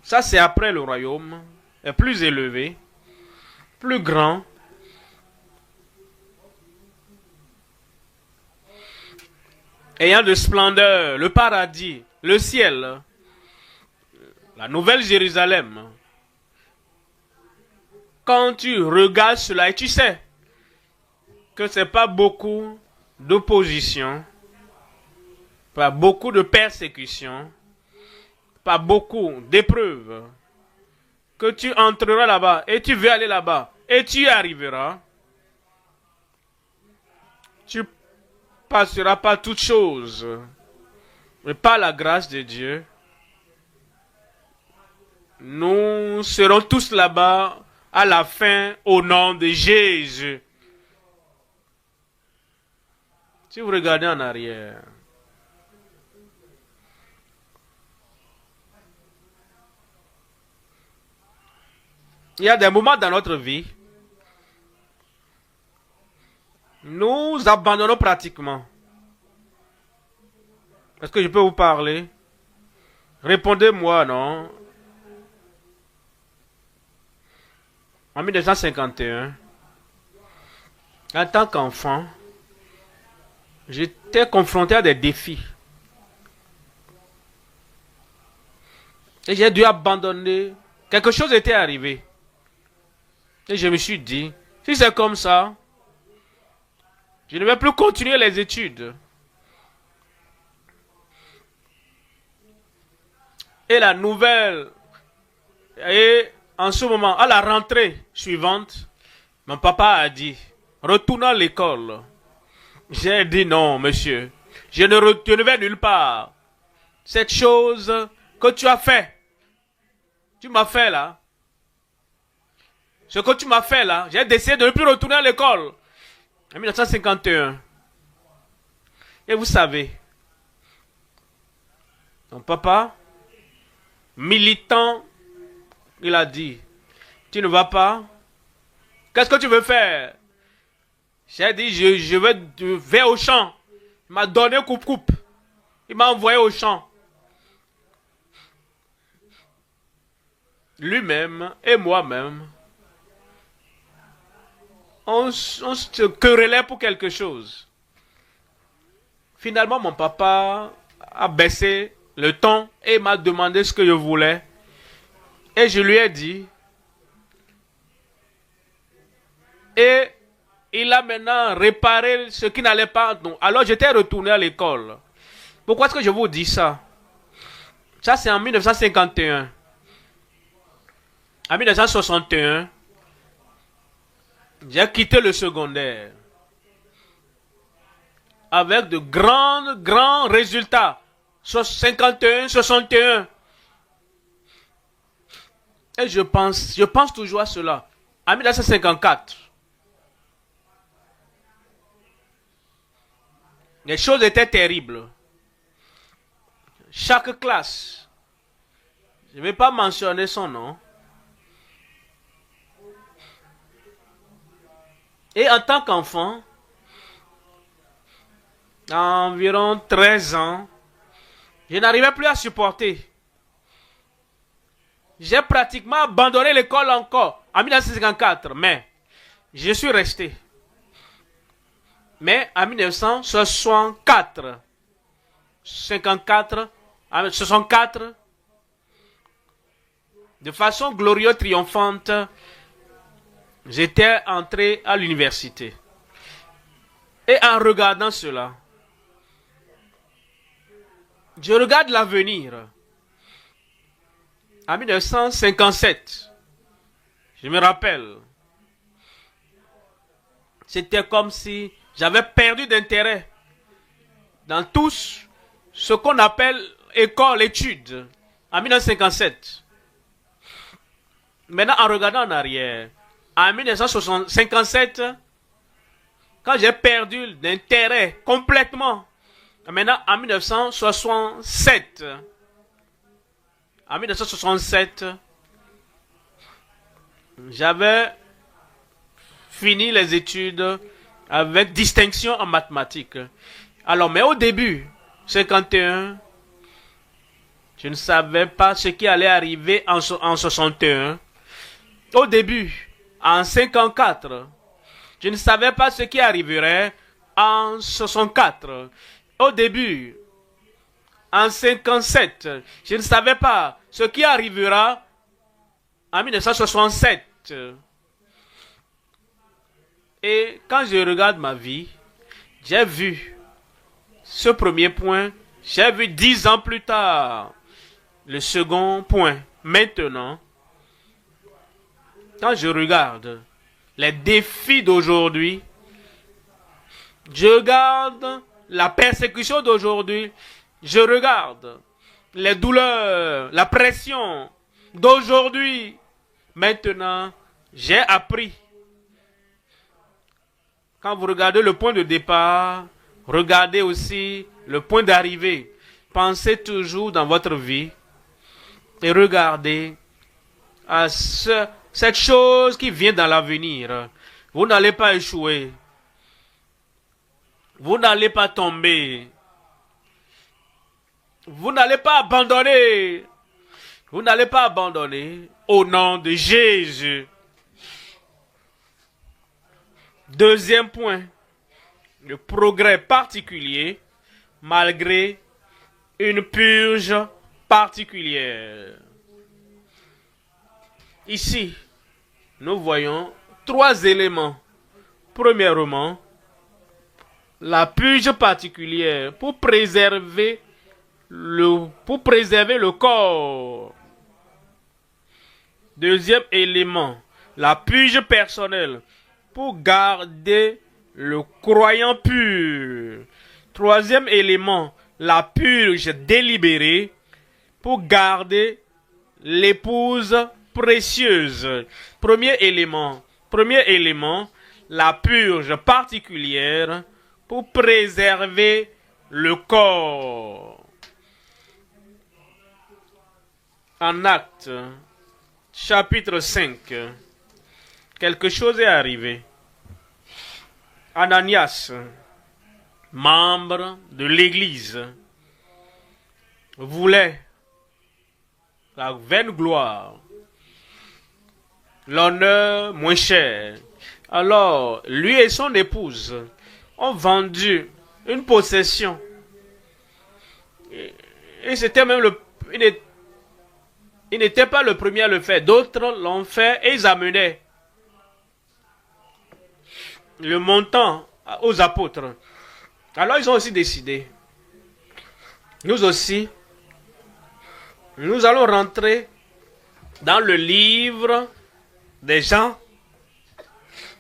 Speaker 1: Ça, c'est après le royaume. Est plus élevé, plus grand. Ayant de splendeur, le paradis, le ciel, la Nouvelle Jérusalem. Quand tu regardes cela et tu sais que ce n'est pas beaucoup d'opposition, pas beaucoup de persécution, pas beaucoup d'épreuves, que tu entreras là-bas et tu veux aller là-bas et tu y arriveras, tu passeras par toutes choses, mais par la grâce de Dieu, nous serons tous là-bas à la fin au nom de Jésus. Si vous regardez en arrière, il y a des moments dans notre vie, nous abandonnons pratiquement. Est-ce que je peux vous parler? Répondez-moi, non? En 1951, en tant qu'enfant, j'étais confronté à des défis. Et j'ai dû abandonner. Quelque chose était arrivé. Et je me suis dit, si c'est comme ça, je ne vais plus continuer les études. Et la nouvelle, et en ce moment, à la rentrée suivante, mon papa a dit, retourne à l'école. J'ai dit non, monsieur, je ne vais nulle part. Cette chose que tu as fait, tu m'as fait là, ce que tu m'as fait là, j'ai décidé de ne plus retourner à l'école. En 1951. Et vous savez, mon papa, militant, il a dit, tu ne vas pas? Qu'est-ce que tu veux faire? J'ai dit, je vais au champ. Il m'a donné coupe-coupe. Il m'a envoyé au champ. Lui-même et moi-même, on se querellait pour quelque chose. Finalement, mon papa a baissé le ton et m'a demandé ce que je voulais. Et je lui ai dit. Et il a maintenant réparé ce qui n'allait pas. Alors j'étais retourné à l'école. Pourquoi est-ce que je vous dis ça? Ça, c'est en 1951. En 1961, j'ai quitté le secondaire avec de grands résultats. 51, 61. Et je pense toujours à cela. En 1954, les choses étaient terribles. Chaque classe, je ne vais pas mentionner son nom, et en tant qu'enfant, à environ 13 ans, je n'arrivais plus à supporter. J'ai pratiquement abandonné l'école encore en 1954, mais je suis resté. Mais en 1964, 64, de façon glorieuse, triomphante, j'étais entré à l'université. Et en regardant cela, je regarde l'avenir. En 1957, je me rappelle, c'était comme si j'avais perdu d'intérêt dans tout ce qu'on appelle école, études, en 1957. Maintenant, en regardant en arrière, en 1957, quand j'ai perdu d'intérêt complètement, maintenant, en 1967, j'avais fini les études avec distinction en mathématiques. Alors, mais au début, 51, je ne savais pas ce qui allait arriver en 61. Au début, en 54, je ne savais pas ce qui arriverait en 64. Au début, en 57. Je ne savais pas ce qui arrivera en 1967. Et quand je regarde ma vie, j'ai vu ce premier point, j'ai vu 10 ans plus tard le second point. Maintenant, quand je regarde les défis d'aujourd'hui, je regarde la persécution d'aujourd'hui, je regarde les douleurs, la pression d'aujourd'hui. Maintenant, j'ai appris. Quand vous regardez le point de départ, regardez aussi le point d'arrivée. Pensez toujours dans votre vie et regardez à cette chose qui vient dans l'avenir. Vous n'allez pas échouer. Vous n'allez pas tomber. Vous n'allez pas abandonner. Vous n'allez pas abandonner au nom de Jésus. Deuxième point, le progrès particulier malgré une purge particulière. Ici, nous voyons 3 éléments. Premièrement, la purge particulière pour préserver le corps. Deuxième élément, la purge personnelle pour garder le croyant pur. Troisième élément, la purge délibérée pour garder l'épouse précieuse. Premier élément, la purge particulière pour préserver le corps. En Actes, chapitre 5, quelque chose est arrivé. Ananias, membre de l'Église, voulait la vaine gloire, l'honneur moins cher. Alors, lui et son épouse ont vendu une possession. Et c'était même il n'était pas le premier à le faire. D'autres l'ont fait et ils amenaient le montant aux apôtres. Alors ils ont aussi décidé. Nous aussi, nous allons rentrer dans le livre des gens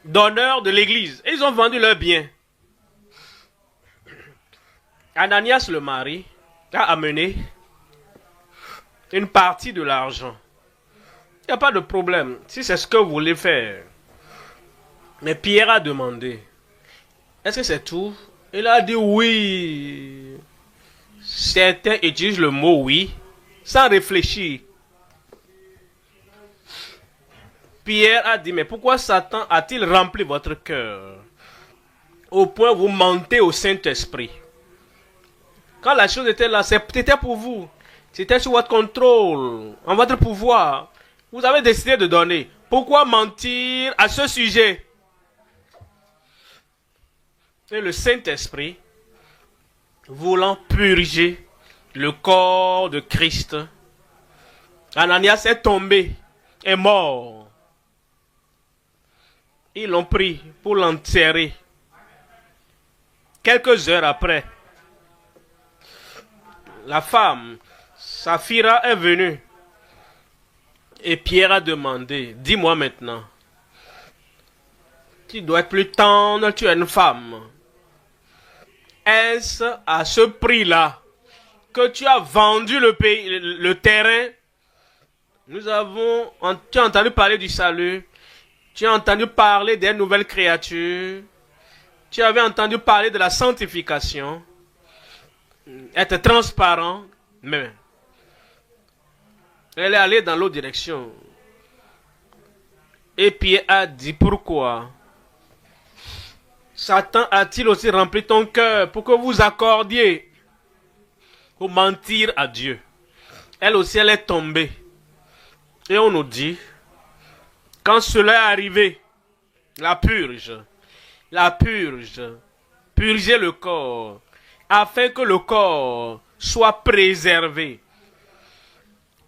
Speaker 1: d'honneur de l'Église. Ils ont vendu leurs biens. Ananias, le mari, a amené une partie de l'argent. Il n'y a pas de problème. Si c'est ce que vous voulez faire. Mais Pierre a demandé, est-ce que c'est tout? Il a dit oui. Certains utilisent le mot oui sans réfléchir. Pierre a dit, mais pourquoi Satan a-t-il rempli votre cœur au point où vous mentez au Saint-Esprit? Quand la chose était là, c'était pour vous. C'était sous votre contrôle, en votre pouvoir. Vous avez décidé de donner. Pourquoi mentir à ce sujet? Et le Saint-Esprit, voulant purger le corps de Christ, Ananias est tombé, est mort. Ils l'ont pris pour l'enterrer. Quelques heures après, la femme, Saphira, est venue. Et Pierre a demandé, dis-moi maintenant, tu dois être plus tendre, tu es une femme. Est-ce à ce prix-là que tu as vendu le terrain? Tu as entendu parler du salut. Tu as entendu parler des nouvelles créatures. Tu avais entendu parler de la sanctification. Être transparent. Mais elle est allée dans l'autre direction. Et Pierre a dit, pourquoi Satan a-t-il aussi rempli ton cœur pour que vous accordiez pour mentir à Dieu? Elle aussi, elle est tombée. Et on nous dit, quand cela est arrivé, la purge, purger le corps, afin que le corps soit préservé.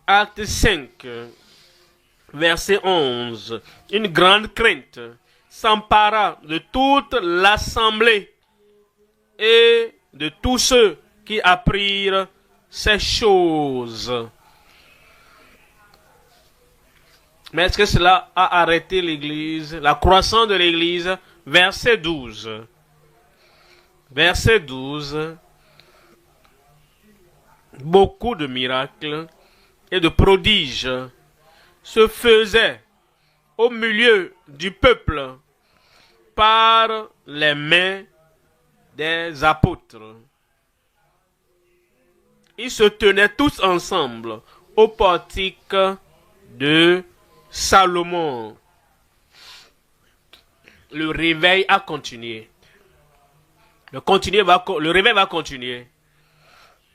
Speaker 1: Acte 5, verset 11. Une grande crainte s'empara de toute l'assemblée et de tous ceux qui apprirent ces choses. Mais est-ce que cela a arrêté l'Église, la croissance de l'Église? Verset 12. Verset 12. Beaucoup de miracles et de prodiges se faisaient au milieu du peuple par les mains des apôtres. Ils se tenaient tous ensemble au portique de Salomon. Le réveil a continué. Le réveil va continuer.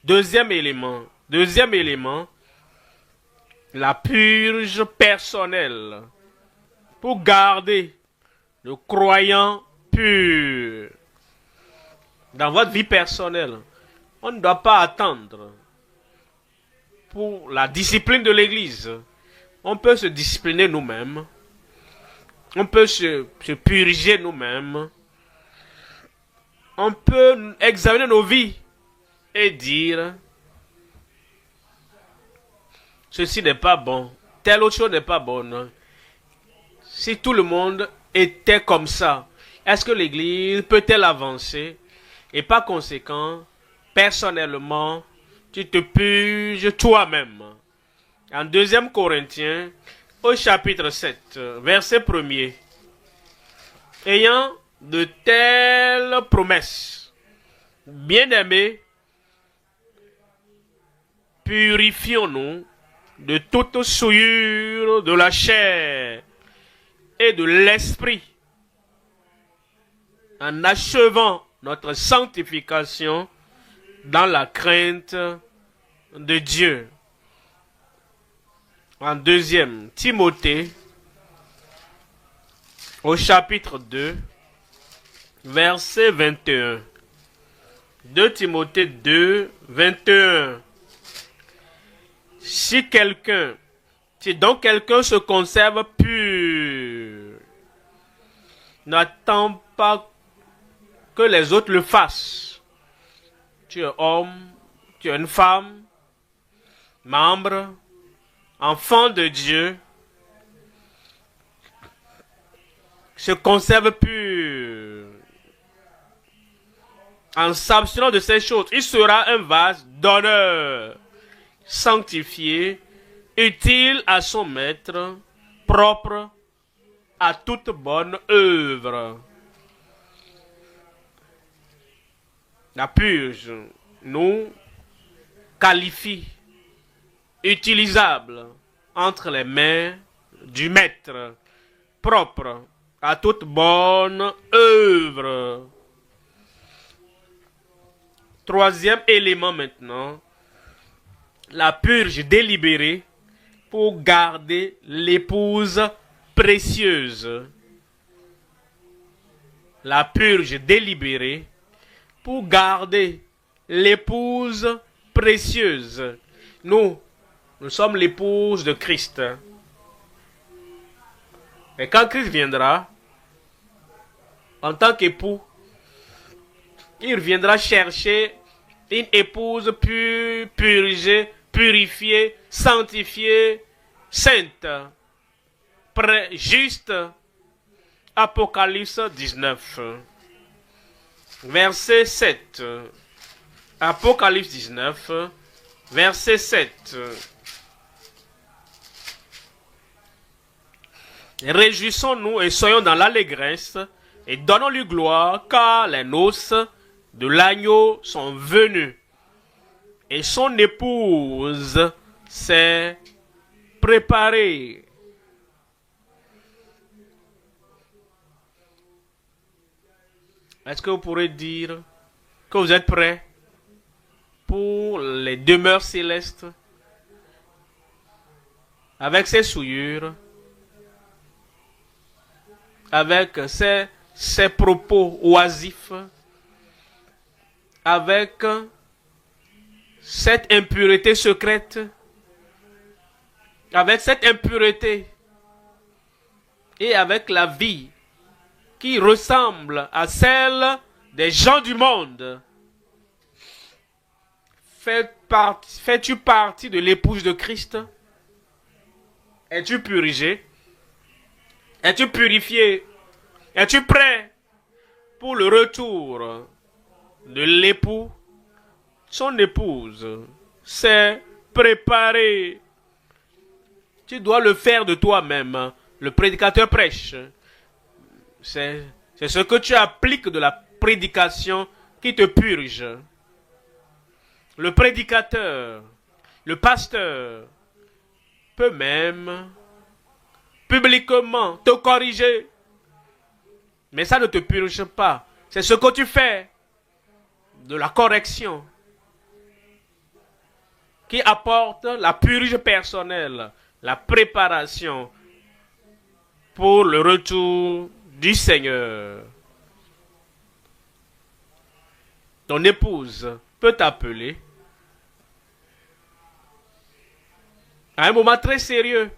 Speaker 1: Deuxième élément, la purge personnelle pour garder le croyant pur. Dans votre vie personnelle, on ne doit pas attendre pour la discipline de l'Église. On peut se discipliner nous-mêmes. On peut se purger nous-mêmes. On peut examiner nos vies et dire ceci n'est pas bon, telle autre chose n'est pas bonne. Si tout le monde était comme ça, est-ce que l'Église peut-elle avancer? Et par conséquent, personnellement, tu te purges toi-même. En 2 Corinthiens, au chapitre 7, verset 1er, ayant de telles promesses, bien-aimés, purifions-nous de toute souillure de la chair et de l'esprit, en achevant notre sanctification dans la crainte de Dieu. En 2 Timothée, au chapitre 2, verset 21. 2 Timothée 2, 21. Si donc quelqu'un se conserve pur, n'attends pas que les autres le fassent. Tu es homme, tu es une femme, membre, enfant de Dieu, se conserve pur. En s'abstenant de ces choses, il sera un vase d'honneur, sanctifié, utile à son maître, propre à toute bonne œuvre. La purge nous qualifie, utilisable entre les mains du maître, propre à toute bonne œuvre. Troisième élément maintenant, la purge délibérée pour garder l'épouse précieuse. La purge délibérée pour garder l'épouse précieuse. Nous sommes l'épouse de Christ. Et quand Christ viendra, en tant qu'époux, il viendra chercher une épouse purgée, purifiée, sanctifiée, sainte, juste. Apocalypse 19, verset 7. Apocalypse 19, verset 7. Réjouissons-nous et soyons dans l'allégresse et donnons-lui gloire, car les noces de l'agneau sont venues et son épouse s'est préparée. Est-ce que vous pourrez dire que vous êtes prêts pour les demeures célestes avec ses souillures, avec ses propos oisifs, avec cette impureté secrète, avec cette impureté et avec la vie qui ressemble à celle des gens du monde, fais-tu partie de l'épouse de Christ? Es-tu purgé? Es-tu purifié? Es-tu prêt pour le retour de l'époux? Son épouse s'est préparée. Tu dois le faire de toi-même. Le prédicateur prêche. C'est ce que tu appliques de la prédication qui te purge. Le prédicateur, le pasteur, peut même publiquement te corriger. Mais ça ne te purge pas. C'est ce que tu fais de la correction qui apporte la purge personnelle, la préparation pour le retour du Seigneur. Ton épouse peut t'appeler à un moment très sérieux.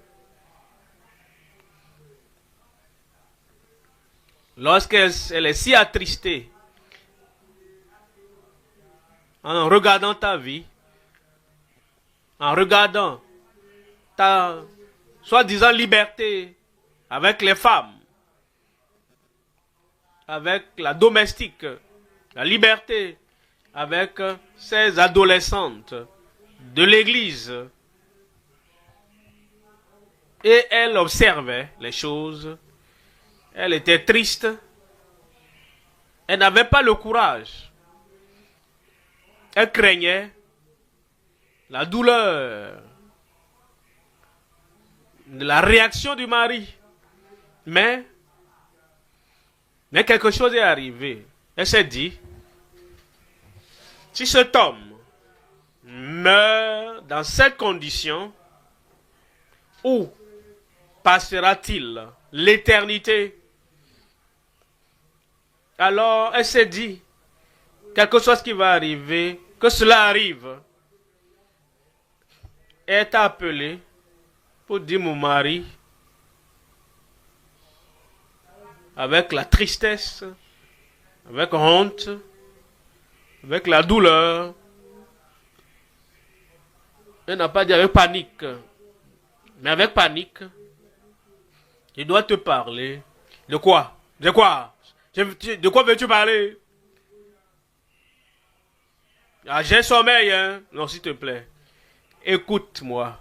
Speaker 1: Lorsqu'elle est si attristée en regardant ta vie, en regardant ta soi-disant liberté avec les femmes, avec la domestique, la liberté avec ces adolescentes de l'église. Et elle observait les choses. Elle était triste. Elle n'avait pas le courage. Elle craignait la douleur de la réaction du mari. Mais quelque chose est arrivé. Elle s'est dit, si cet homme meurt dans cette condition, où passera-t-il l'éternité? Alors, elle s'est dit, quelque chose qui va arriver, que cela arrive. Elle t'a appelé pour dire, mon mari, avec la tristesse, avec honte, avec la douleur, elle n'a pas dit avec panique, mais avec panique, il doit te parler. De quoi? De quoi? De quoi veux-tu parler? Ah, j'ai sommeil, hein? Non, s'il te plaît. Écoute-moi.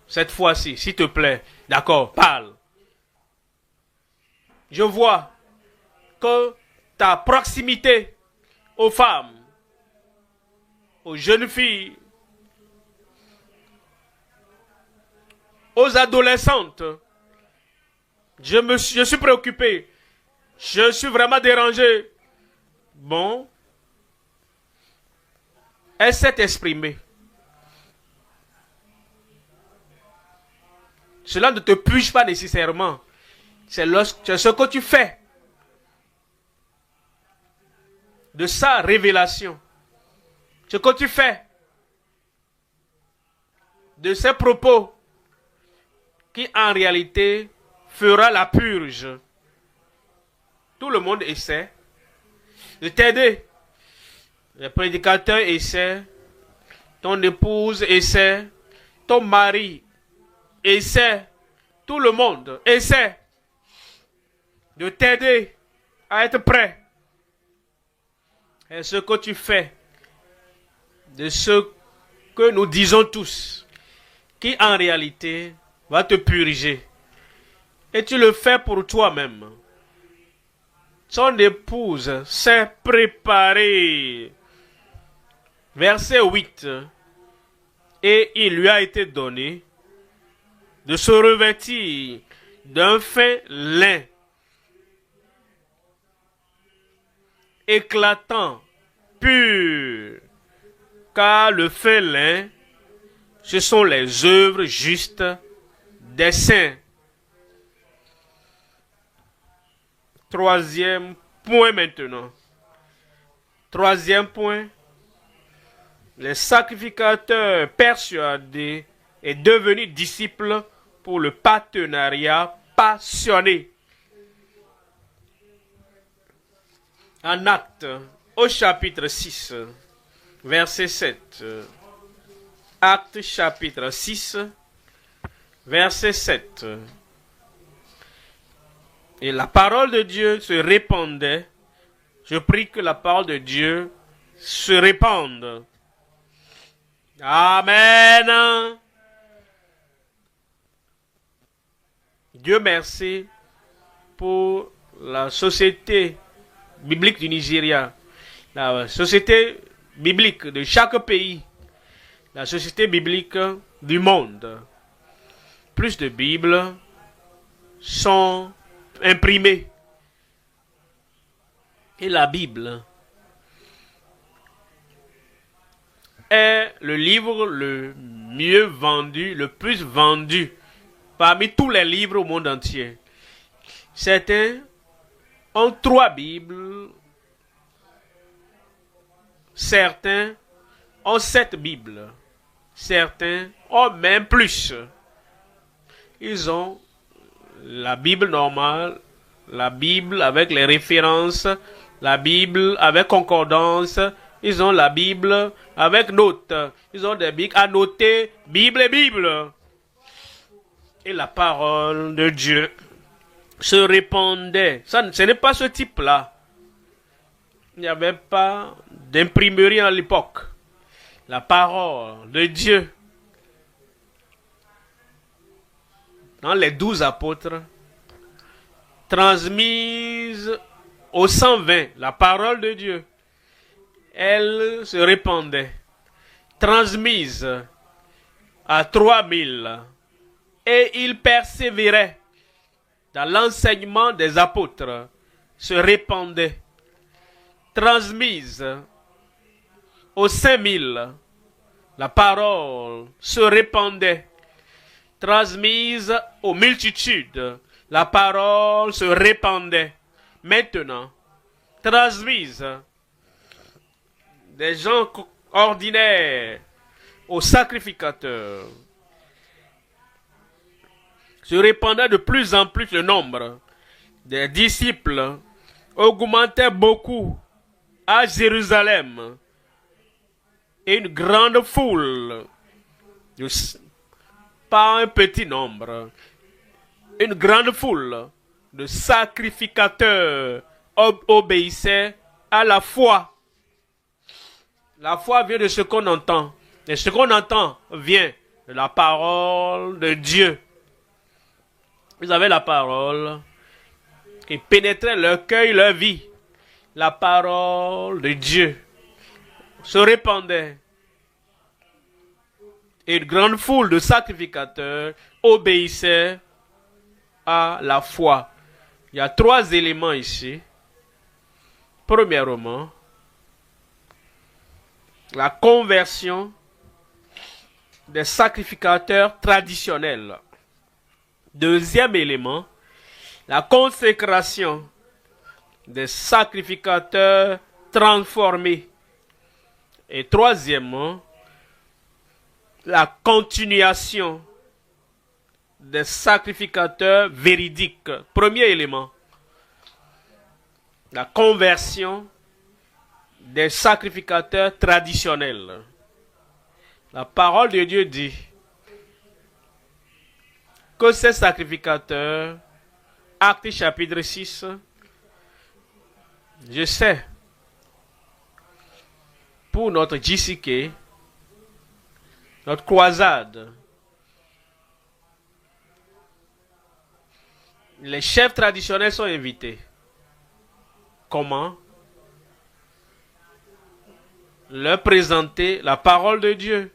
Speaker 1: Cette fois-ci, s'il te plaît. D'accord, parle. Je vois que ta proximité aux femmes, aux jeunes filles, aux adolescentes, je suis préoccupé. Je suis vraiment dérangé. Bon. Elle s'est exprimée. Cela ne te purge pas nécessairement. C'est ce que tu fais de sa révélation. Ce que tu fais de ses propos qui en réalité fera la purge. Tout le monde essaie de t'aider. Le prédicateur essaie, ton épouse essaie, ton mari essaie, tout le monde essaie de t'aider à être prêt. Et ce que tu fais de ce que nous disons tous, qui en réalité va te purger. Et tu le fais pour toi-même. Son épouse s'est préparée. Verset 8. Et il lui a été donné de se revêtir d'un fin lin éclatant, pur, car le fin lin, ce sont les œuvres justes des saints. Troisième point maintenant. Troisième point. les sacrificateurs persuadés et devenus disciples pour le partenariat passionné. En Actes, au chapitre 6, verset 7. Actes chapitre 6, verset 7. Et la parole de Dieu se répandait. Je prie que la parole de Dieu se répande. Amen. Dieu merci pour la société biblique du Nigeria, la société biblique de chaque pays, la société biblique du monde. Plus de Bibles sont imprimées. Et la Bible est le livre le mieux vendu, le plus vendu parmi tous les livres au monde entier. Certains ont 3 Bibles, certains ont 7 Bibles, certains ont même plus. Ils ont la Bible normale, la Bible avec les références, la Bible avec concordance, ils ont la Bible avec notes, ils ont des Bibles annotées, Bible et Bible. Et la parole de Dieu se répandait. Ce n'est pas ce type-là. Il n'y avait pas d'imprimerie à l'époque. La parole de Dieu, dans les 12 apôtres, transmise aux 120, la parole de Dieu, elle se répandait, transmise à 3000, et ils persévéraient dans l'enseignement des apôtres, se répandait, transmise aux 5000, la parole se répandait, transmise aux multitudes, la parole se répandait. Maintenant, transmise des gens ordinaires aux sacrificateurs, se répandait de plus en plus le nombre des disciples, augmentait beaucoup à Jérusalem, et une grande foule, pas un petit nombre, une grande foule de sacrificateurs obéissaient à la foi. La foi vient de ce qu'on entend. Et ce qu'on entend vient de la parole de Dieu. Vous avez la parole qui pénétrait leur cœur et leur vie. La parole de Dieu se répandait. Et une grande foule de sacrificateurs obéissait à la foi. Il y a 3 éléments ici. Premièrement, la conversion des sacrificateurs traditionnels. Deuxième élément, la consécration des sacrificateurs transformés. Et troisièmement, la continuation des sacrificateurs véridiques. Premier élément, la conversion des sacrificateurs traditionnels. La parole de Dieu dit que ces sacrificateurs, Actes chapitre 6, je sais, pour notre JCK, notre croisade, les chefs traditionnels sont invités. Comment? Leur présenter la parole de Dieu,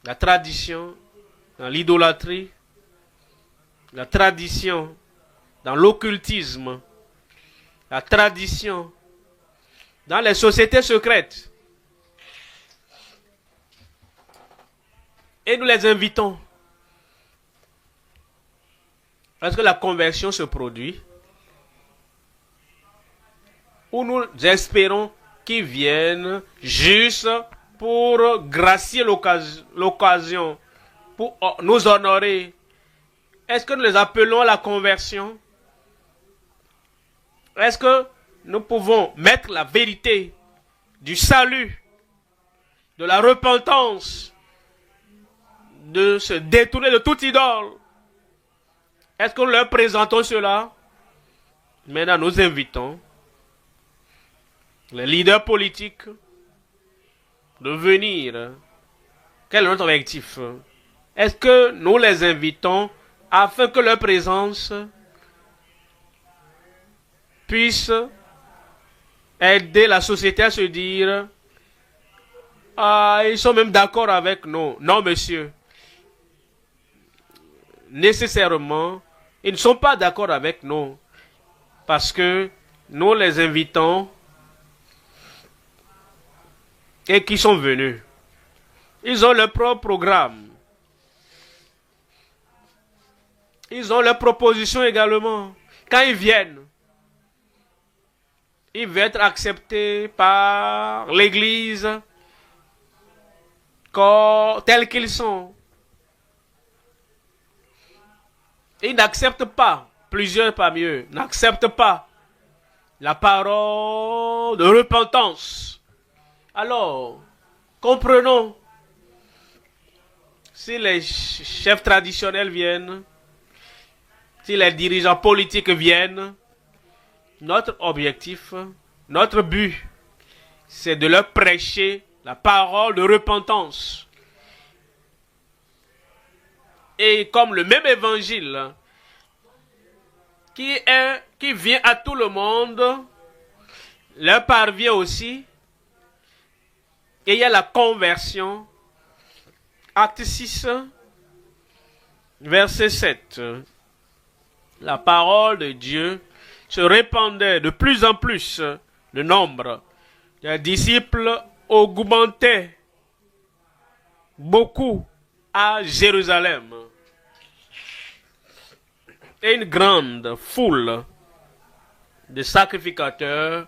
Speaker 1: la tradition dans l'idolâtrie, la tradition dans l'occultisme, la tradition dans les sociétés secrètes. Et nous les invitons. Est-ce que la conversion se produit? Ou nous espérons qui viennent juste pour gracier l'occasion, pour nous honorer. Est-ce que nous les appelons à la conversion? Est-ce que nous pouvons mettre la vérité du salut, de la repentance, de se détourner de toute idole? Est-ce que nous leur présentons cela? Maintenant, nous invitons les leaders politiques de venir. Quel est notre objectif? Est-ce que nous les invitons afin que leur présence puisse aider la société à se dire « Ah, ils sont même d'accord avec nous. » Non, monsieur. Nécessairement, ils ne sont pas d'accord avec nous parce que nous les invitons et qui sont venus. Ils ont leur propre programme. Ils ont leurs propositions également. Quand ils viennent, ils veulent être acceptés par l'Église tels qu'ils sont. Ils n'acceptent pas, plusieurs parmi eux, n'acceptent pas la parole de repentance. Alors, comprenons, si les chefs traditionnels viennent, si les dirigeants politiques viennent, notre objectif, notre but, c'est de leur prêcher la parole de repentance. Et comme le même évangile qui vient à tout le monde, leur parvient aussi. Et il y a la conversion. Acte 6, verset 7. La parole de Dieu se répandait de plus en plus. Le nombre des disciples augmentait beaucoup à Jérusalem. Et une grande foule de sacrificateurs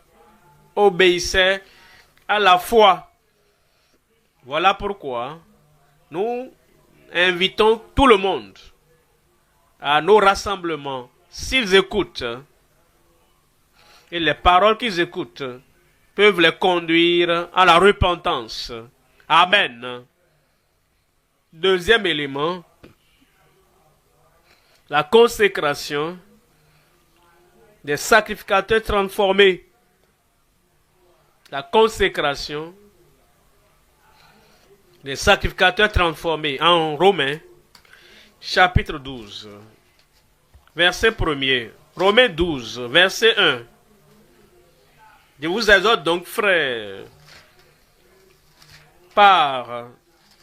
Speaker 1: obéissait à la foi. Voilà pourquoi nous invitons tout le monde à nos rassemblements. S'ils écoutent, et les paroles qu'ils écoutent peuvent les conduire à la repentance. Amen. Deuxième élément, la consécration des sacrificateurs transformés. La consécration des sacrificateurs transformés. En Romains, chapitre 12, verset 1er. Romains 12, verset 1. Je vous exhorte donc, frères, par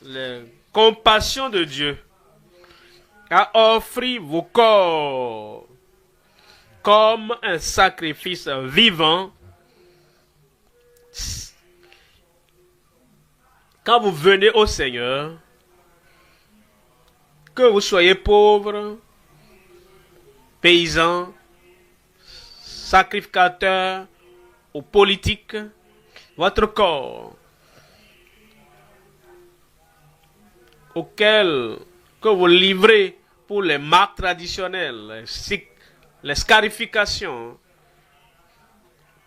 Speaker 1: les compassions de Dieu, à offrir vos corps comme un sacrifice vivant. Quand vous venez au Seigneur, que vous soyez pauvre, paysan, sacrificateur ou politique, votre corps auquel que vous livrez pour les marques traditionnelles, les scarifications,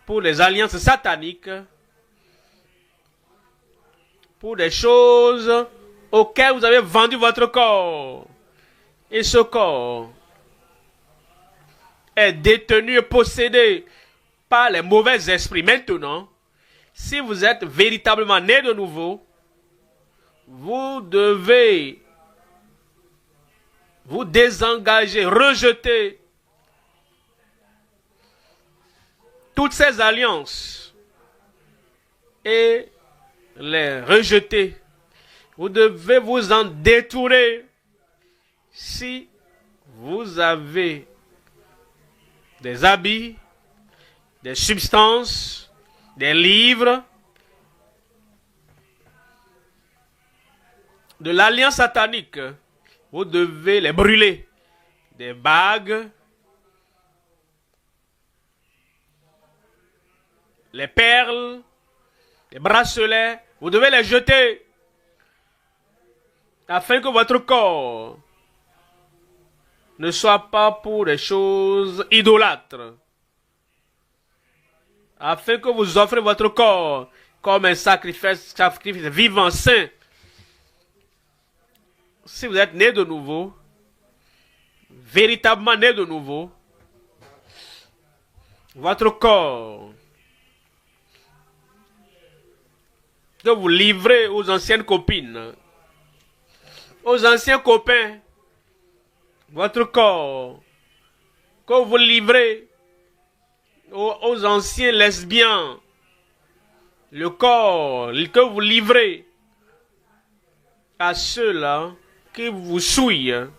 Speaker 1: pour les alliances sataniques, pour des choses auxquelles vous avez vendu votre corps. Et ce corps est détenu et possédé par les mauvais esprits. Maintenant, si vous êtes véritablement né de nouveau, vous devez vous désengager, rejeter toutes ces alliances et les rejeter. Vous devez vous en détourner. Si vous avez des habits, des substances, des livres, de l'alliance satanique, vous devez les brûler. Des bagues, les perles, les bracelets, vous devez les jeter afin que votre corps ne soit pas pour des choses idolâtres, afin que vous offrez votre corps comme un sacrifice vivant, saint. Si vous êtes né de nouveau, véritablement né de nouveau, votre corps que vous livrez aux anciennes copines, aux anciens copains, votre corps que vous livrez aux anciens lesbiens, le corps que vous livrez à ceux-là qui vous souillent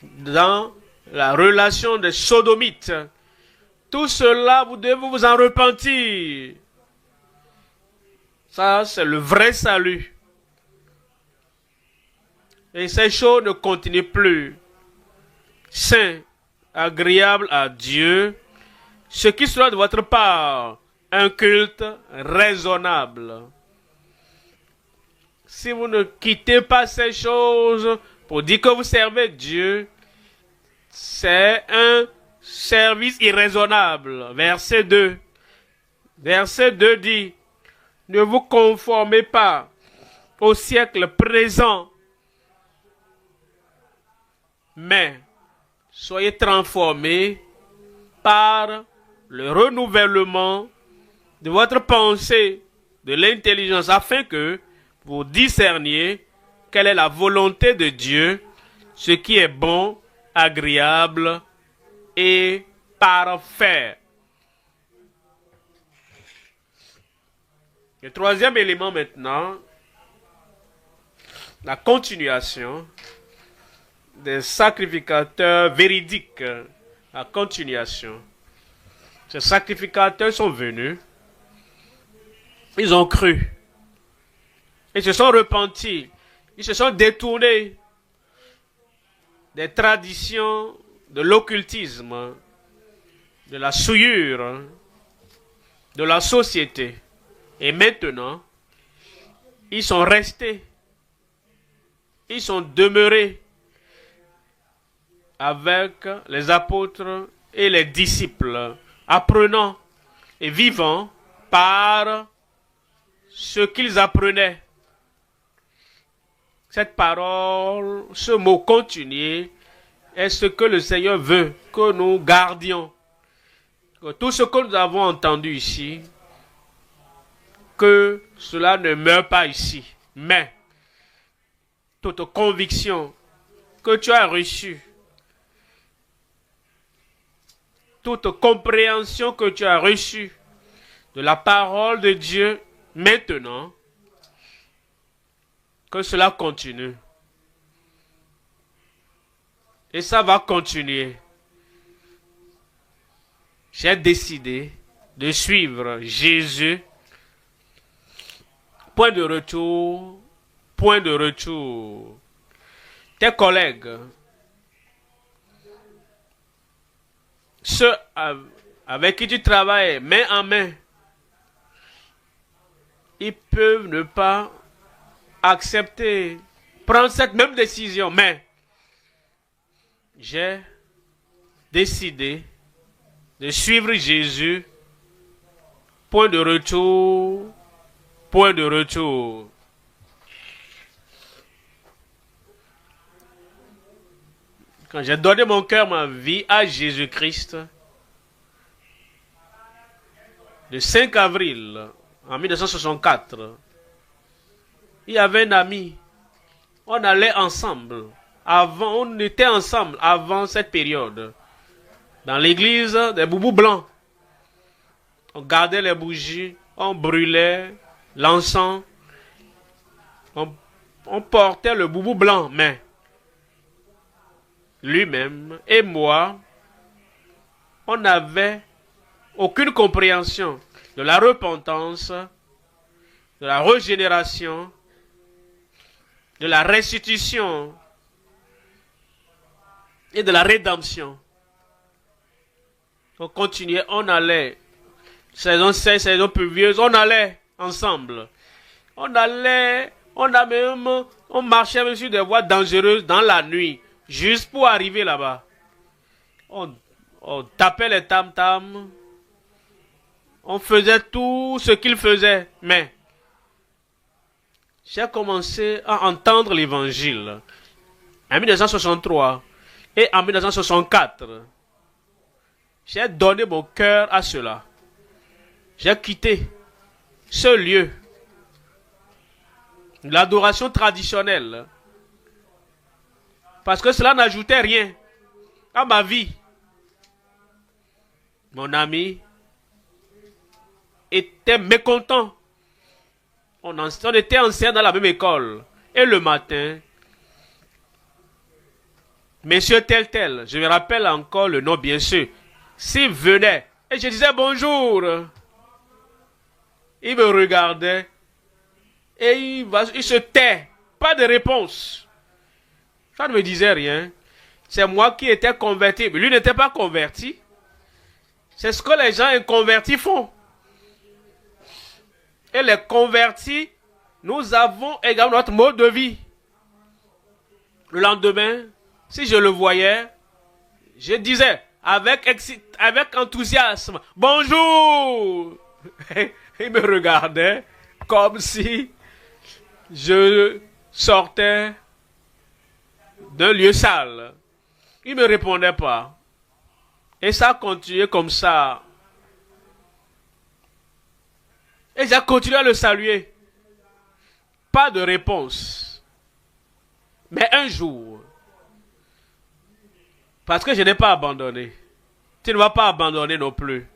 Speaker 1: dans la relation des sodomites. Tout cela, vous devez vous en repentir. Ça, c'est le vrai salut. Et ces choses ne continuent plus. Saint, agréable à Dieu, ce qui sera de votre part un culte raisonnable. Si vous ne quittez pas ces choses pour dire que vous servez Dieu, c'est un service irraisonnable. Verset 2. Verset 2 dit, ne vous conformez pas au siècle présent, mais soyez transformés par le renouvellement de votre pensée, de l'intelligence, afin que vous discerniez quelle est la volonté de Dieu, ce qui est bon, agréable et parfait. Le troisième élément maintenant, la continuation des sacrificateurs véridiques. La continuation. Ces sacrificateurs sont venus, ils ont cru, ils se sont repentis, ils se sont détournés des traditions de l'occultisme, de la souillure, de la société. Et maintenant, ils sont restés, ils sont demeurés avec les apôtres et les disciples, apprenant et vivant par ce qu'ils apprenaient. Cette parole, ce mot continuer, est ce que le Seigneur veut que nous gardions. Que tout ce que nous avons entendu ici, que cela ne meure pas ici. Mais, toute conviction que tu as reçue, toute compréhension que tu as reçue de la parole de Dieu maintenant, que cela continue. Et ça va continuer. J'ai décidé de suivre Jésus. Point de retour, point de retour. Tes collègues, ceux avec qui tu travailles main en main, ils peuvent ne pas accepter, prendre cette même décision, mais j'ai décidé de suivre Jésus. Point de retour, point de retour. Quand j'ai donné mon cœur, ma vie à Jésus-Christ, le 5 avril en 1964, il y avait un ami. On allait ensemble. On était ensemble avant cette période. Dans l'église des boubous blancs. On gardait les bougies, on brûlait l'encens. On portait le boubou blanc, mais lui-même et moi, on n'avait aucune compréhension de la repentance, de la régénération, de la restitution et de la rédemption. On continuait, on allait saison sèche, saison pluvieuse, on allait ensemble. On marchait même sur des voies dangereuses dans la nuit, juste pour arriver là-bas. On tapait les tam-tams. On faisait tout ce qu'il faisait, mais j'ai commencé à entendre l'évangile en 1963 et en 1964. J'ai donné mon cœur à cela. J'ai quitté ce lieu, l'adoration traditionnelle, parce que cela n'ajoutait rien à ma vie. Mon ami était mécontent. On était anciens dans la même école. Et le matin, monsieur tel, je me rappelle encore le nom bien sûr, s'il venait et je disais bonjour, il me regardait et il se tait. Pas de réponse. Ça ne me disait rien. C'est moi qui étais converti. Mais lui n'était pas converti. C'est ce que les gens inconvertis font. Et les convertis, nous avons également notre mode de vie. Le lendemain, si je le voyais, je disais avec enthousiasme, bonjour. Il me regardait comme si je sortais d'un lieu sale. Il ne me répondait pas. Et ça a continué comme ça. Et j'ai continué à le saluer. Pas de réponse. Mais un jour, parce que je n'ai pas abandonné. Tu ne vas pas abandonner non plus.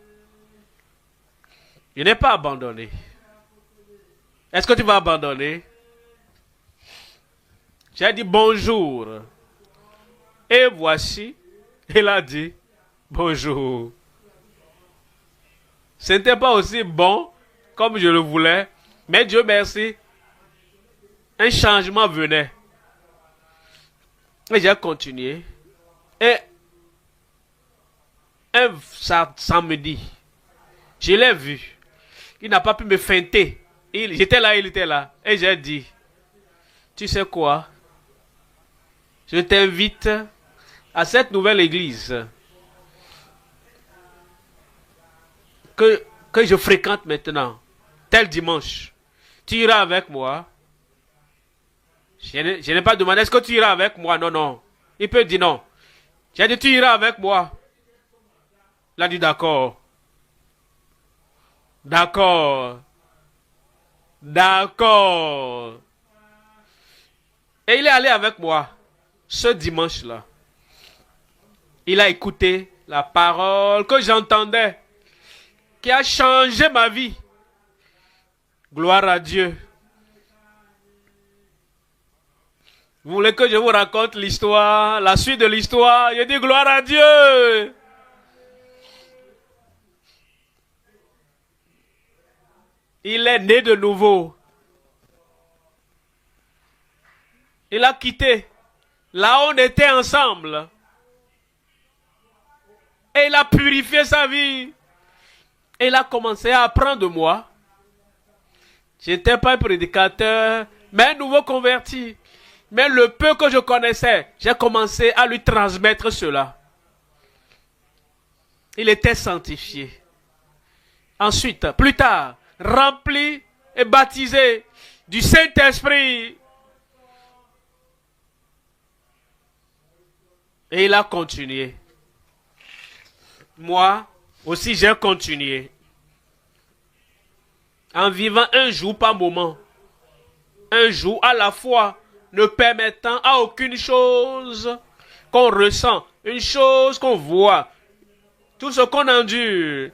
Speaker 1: Je n'ai pas abandonné. Est-ce que tu vas abandonner? J'ai dit bonjour. Et voici, il a dit bonjour. Ce n'était pas aussi bon comme je le voulais, mais Dieu merci, un changement venait. Et j'ai continué. Et un samedi, je l'ai vu. Il n'a pas pu me feinter. J'étais là, il était là. Et j'ai dit, tu sais quoi? Je t'invite à cette nouvelle église que je fréquente maintenant, tel dimanche. Tu iras avec moi? Je n'ai pas demandé, est-ce que tu iras avec moi? Non. Il peut dire non. J'ai dit, tu iras avec moi? Il a dit, d'accord. Et il est allé avec moi ce dimanche-là. Il a écouté la parole que j'entendais, qui a changé ma vie. Gloire à Dieu. Vous voulez que je vous raconte l'histoire, la suite de l'histoire? Je dis gloire à Dieu. Il est né de nouveau. Il a quitté. Là où on était ensemble. Et il a purifié sa vie. Et il a commencé à apprendre de moi. Je n'étais pas un prédicateur, mais un nouveau converti. Mais le peu que je connaissais, j'ai commencé à lui transmettre cela. Il était sanctifié. Ensuite, plus tard, rempli et baptisé du Saint-Esprit. Et il a continué. Moi aussi, j'ai continué. En vivant un jour par moment. Un jour à la fois, ne permettant à aucune chose qu'on ressent, une chose qu'on voit, tout ce qu'on endure,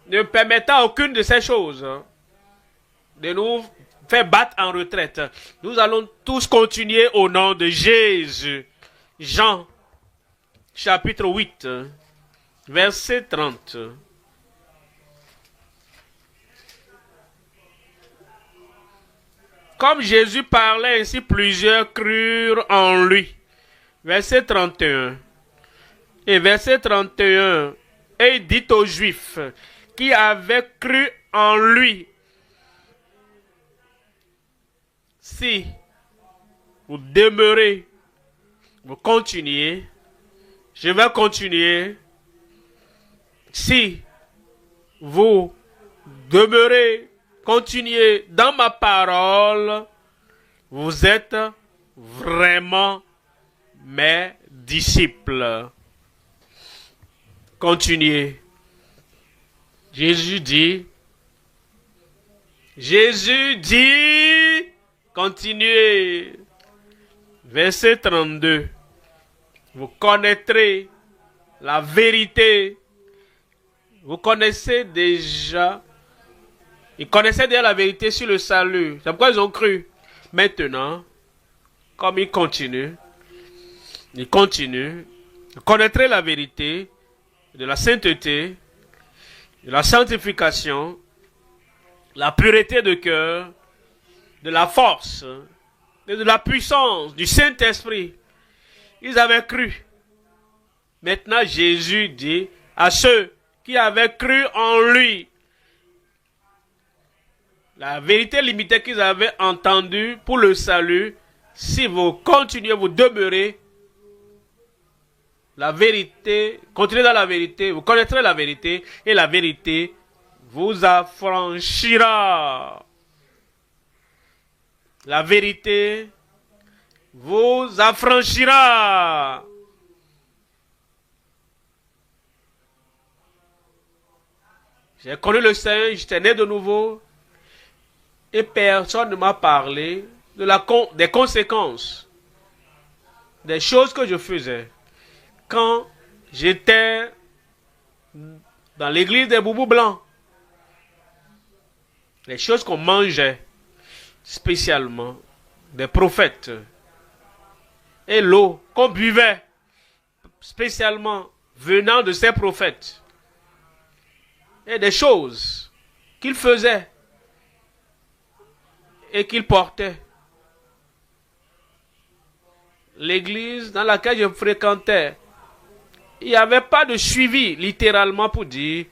Speaker 1: ne permettant à aucune de ces choses de nous faire battre en retraite. Nous allons tous continuer au nom de Jésus. Jean, chapitre 8, verset 30. Comme Jésus parlait ainsi, plusieurs crurent en lui. Verset 31. Et verset 31. Et il dit aux Juifs qui avaient cru en lui. Si vous demeurez, vous continuez, je vais continuer. Si vous demeurez, continuez dans ma parole, vous êtes vraiment mes disciples. Continuez. Jésus dit, continuez. Verset 32. Vous connaîtrez la vérité. Vous connaissez déjà. Ils connaissaient déjà la vérité sur le salut. C'est pourquoi ils ont cru. Maintenant, comme ils continuent, vous connaîtrez la vérité de la sainteté, de la sanctification, la pureté de cœur, de la force et de la puissance du Saint-Esprit. Ils avaient cru. Maintenant, Jésus dit à ceux qui avaient cru en lui, la vérité limitée qu'ils avaient entendue pour le salut, si vous continuez, vous demeurez, la vérité, continuez dans la vérité, vous connaîtrez la vérité, et la vérité vous affranchira. La vérité vous affranchira. J'ai connu le Seigneur, j'étais né de nouveau, et personne ne m'a parlé des conséquences, des choses que je faisais. Quand j'étais dans l'église des boubous blancs, les choses qu'on mangeait, spécialement des prophètes, et l'eau qu'on buvait, spécialement venant de ces prophètes, et des choses qu'ils faisaient et qu'ils portaient. L'église dans laquelle je fréquentais, il n'y avait pas de suivi, littéralement, pour dire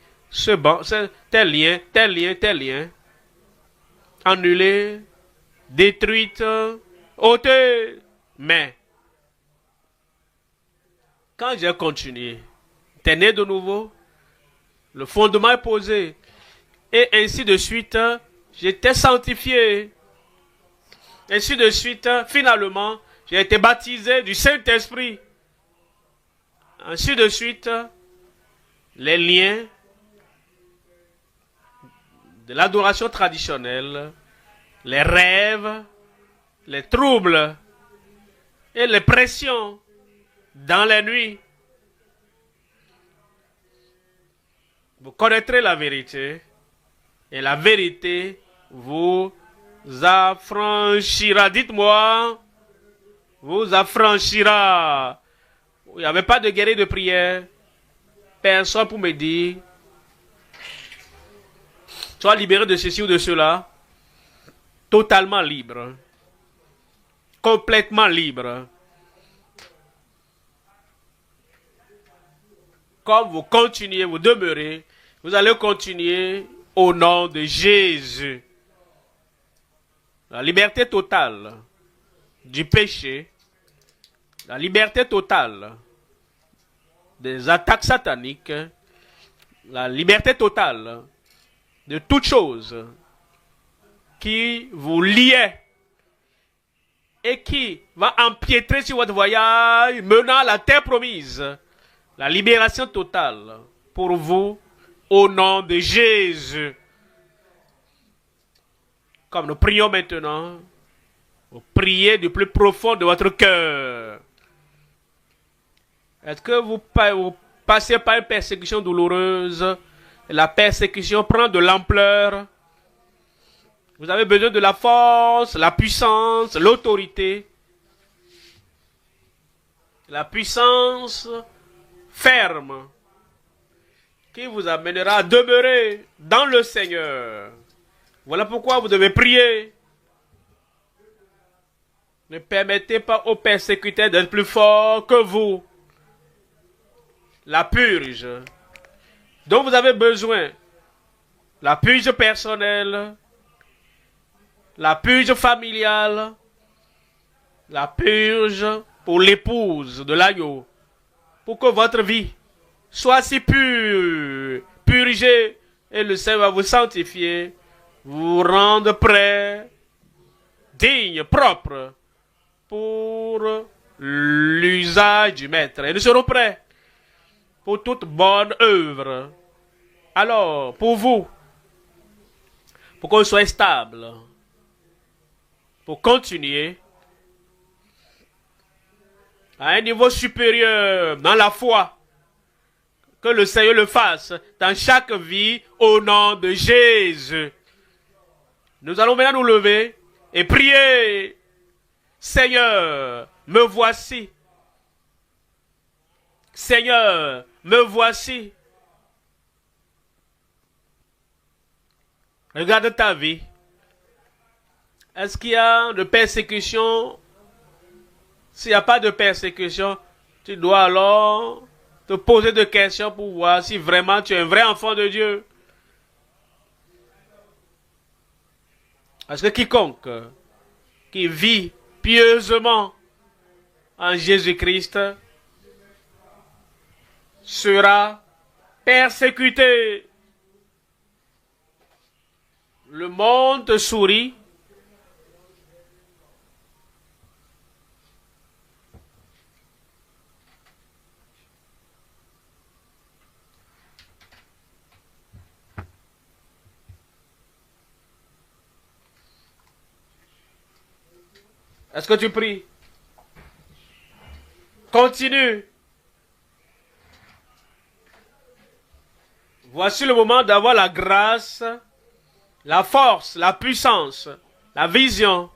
Speaker 1: tel lien, annulé, détruite, ôtée. Mais, quand j'ai continué, t'es né de nouveau, le fondement est posé, et ainsi de suite, j'étais sanctifié. Ainsi de suite, finalement, j'ai été baptisé du Saint-Esprit. Ainsi de suite, les liens de l'adoration traditionnelle, les rêves, les troubles et les pressions dans les nuits. Vous connaîtrez la vérité et la vérité vous affranchira. Dites-moi, vous affranchira. Il n'y avait pas de guérison de prière. Personne pour me dire, sois libéré de ceci ou de cela. Totalement libre. Complètement libre. Comme vous continuez, vous demeurez, vous allez continuer au nom de Jésus. La liberté totale du péché, la liberté totale des attaques sataniques, la liberté totale de toutes choses qui vous liait et qui va empiétrer sur votre voyage menant à la terre promise. La libération totale pour vous au nom de Jésus. Comme nous prions maintenant, vous priez du plus profond de votre cœur. Est-ce que vous passez par une persécution douloureuse? La persécution prend de l'ampleur. Vous avez besoin de la force, la puissance, l'autorité. La puissance ferme qui vous amènera à demeurer dans le Seigneur. Voilà pourquoi vous devez prier. Ne permettez pas aux persécuteurs d'être plus forts que vous. La purge dont vous avez besoin la purge personnelle, la purge familiale, la purge pour l'épouse de l'agneau, pour que votre vie soit si pure, purgée, et le Seigneur va vous sanctifier, vous rendre prêt, digne, propre, pour l'usage du Maître. Et nous serons prêts pour toute bonne œuvre. Alors, pour vous, pour qu'on soit stable, pour continuer à un niveau supérieur dans la foi, que le Seigneur le fasse dans chaque vie au nom de Jésus. Nous allons maintenant nous lever et prier. Seigneur, me voici. Seigneur, me voici. Regarde ta vie. Est-ce qu'il y a de persécution? S'il n'y a pas de persécution, tu dois alors te poser des questions pour voir si vraiment tu es un vrai enfant de Dieu. Parce que quiconque qui vit pieusement en Jésus-Christ sera persécuté. Le monde te sourit. Est-ce que tu pries? Continue. Voici le moment d'avoir la grâce, la force, la puissance, la vision,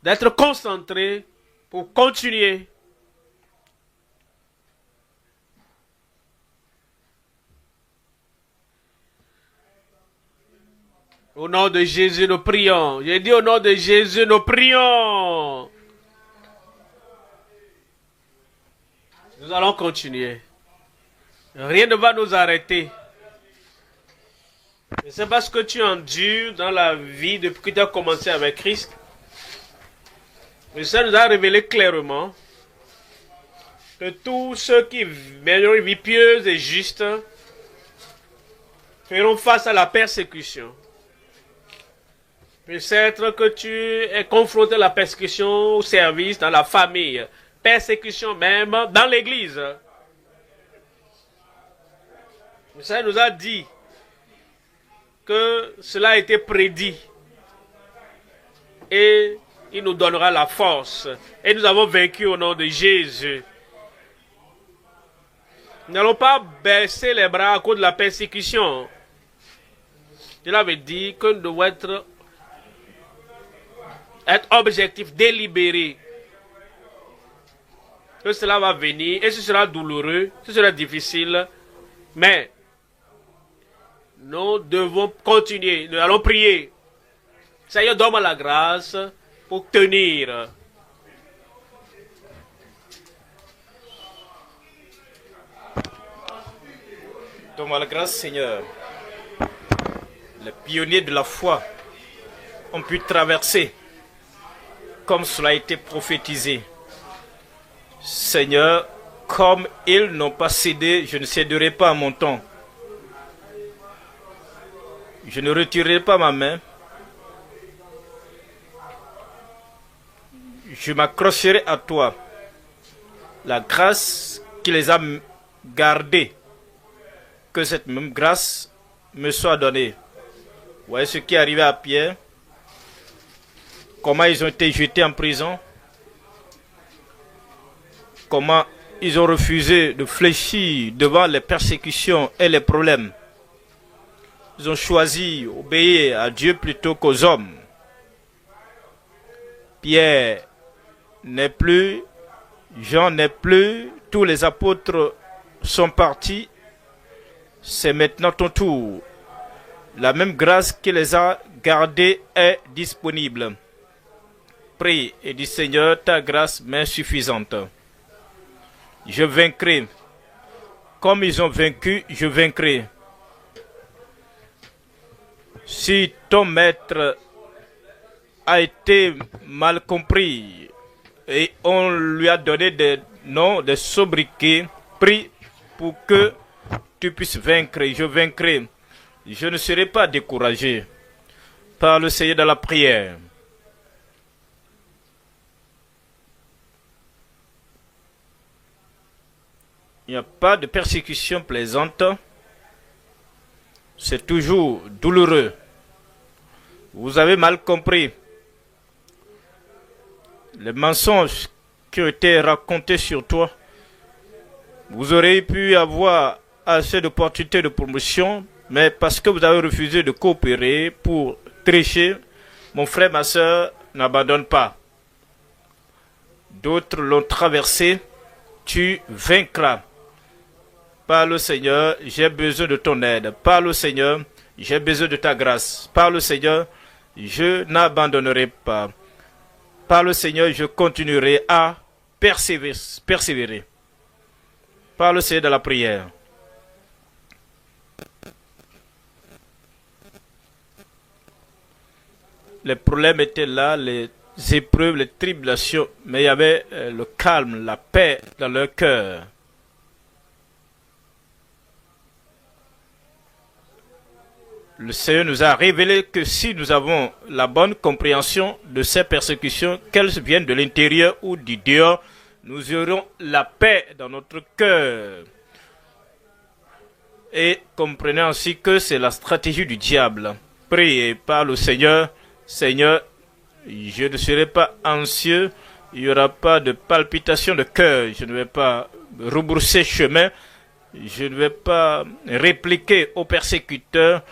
Speaker 1: d'être concentré pour continuer. Au nom de Jésus, nous prions. J'ai dit au nom de Jésus, nous prions. Nous allons continuer. Rien ne va nous arrêter. Je ne sais pas ce que tu endures dans la vie depuis que tu as commencé avec Christ. Mais ça nous a révélé clairement que tous ceux qui mèneront une vie pieuse et juste feront face à la persécution. Peut-être que tu es confronté à la persécution au service, dans la famille, persécution même dans l'église. Ça nous a dit que cela a été prédit et il nous donnera la force. Et nous avons vaincu au nom de Jésus. Nous n'allons pas baisser les bras à cause de la persécution. Cela veut dire que nous devons être objectif, délibéré. Que cela va venir et ce sera douloureux, ce sera difficile, mais nous devons continuer, nous allons prier. Seigneur, donne-moi la grâce pour tenir.
Speaker 2: Donne-moi la grâce, Seigneur. Les pionniers de la foi ont pu traverser comme cela a été prophétisé. Seigneur, comme ils n'ont pas cédé, je ne céderai pas à mon temps. Je ne retirerai pas ma main. Je m'accrocherai à toi. La grâce qui les a gardés, que cette même grâce me soit donnée. Voyez ce qui est arrivé à Pierre. Comment ils ont été jetés en prison. Comment ils ont refusé de fléchir devant les persécutions et les problèmes. Ils ont choisi d'obéir à Dieu plutôt qu'aux hommes. Pierre n'est plus, Jean n'est plus, tous les apôtres sont partis. C'est maintenant ton tour. La même grâce qui les a gardés est disponible. Prie et dis Seigneur, ta grâce m'est suffisante. Je vaincrai. Comme ils ont vaincu, je vaincrai. Si ton maître a été mal compris et on lui a donné des noms de sobriquets, prie pour que tu puisses vaincre et je vaincrai. Je ne serai pas découragé par le Seigneur dans la prière. Il n'y a pas de persécution plaisante. C'est toujours douloureux. Vous avez mal compris. Les mensonges qui ont été racontés sur toi, vous auriez pu avoir assez d'opportunités de promotion, mais parce que vous avez refusé de coopérer pour tricher, mon frère, ma soeur, n'abandonne pas. D'autres l'ont traversé, tu vaincras. Parle au Seigneur, j'ai besoin de ton aide. Parle au Seigneur, j'ai besoin de ta grâce. Parle au Seigneur, je n'abandonnerai pas. Parle au Seigneur, je continuerai à persévérer. Parle au Seigneur de la prière. Les problèmes étaient là, les épreuves, les tribulations, mais il y avait le calme, la paix dans leur cœur. Le Seigneur nous a révélé que si nous avons la bonne compréhension de ces persécutions, qu'elles viennent de l'intérieur ou du dehors, nous aurons la paix dans notre cœur. Et comprenez ainsi que c'est la stratégie du diable. Priez, parle au Seigneur. Seigneur, je ne serai pas anxieux, il n'y aura pas de palpitation de cœur, je ne vais pas rebrousser chemin, je ne vais pas répliquer aux persécuteurs.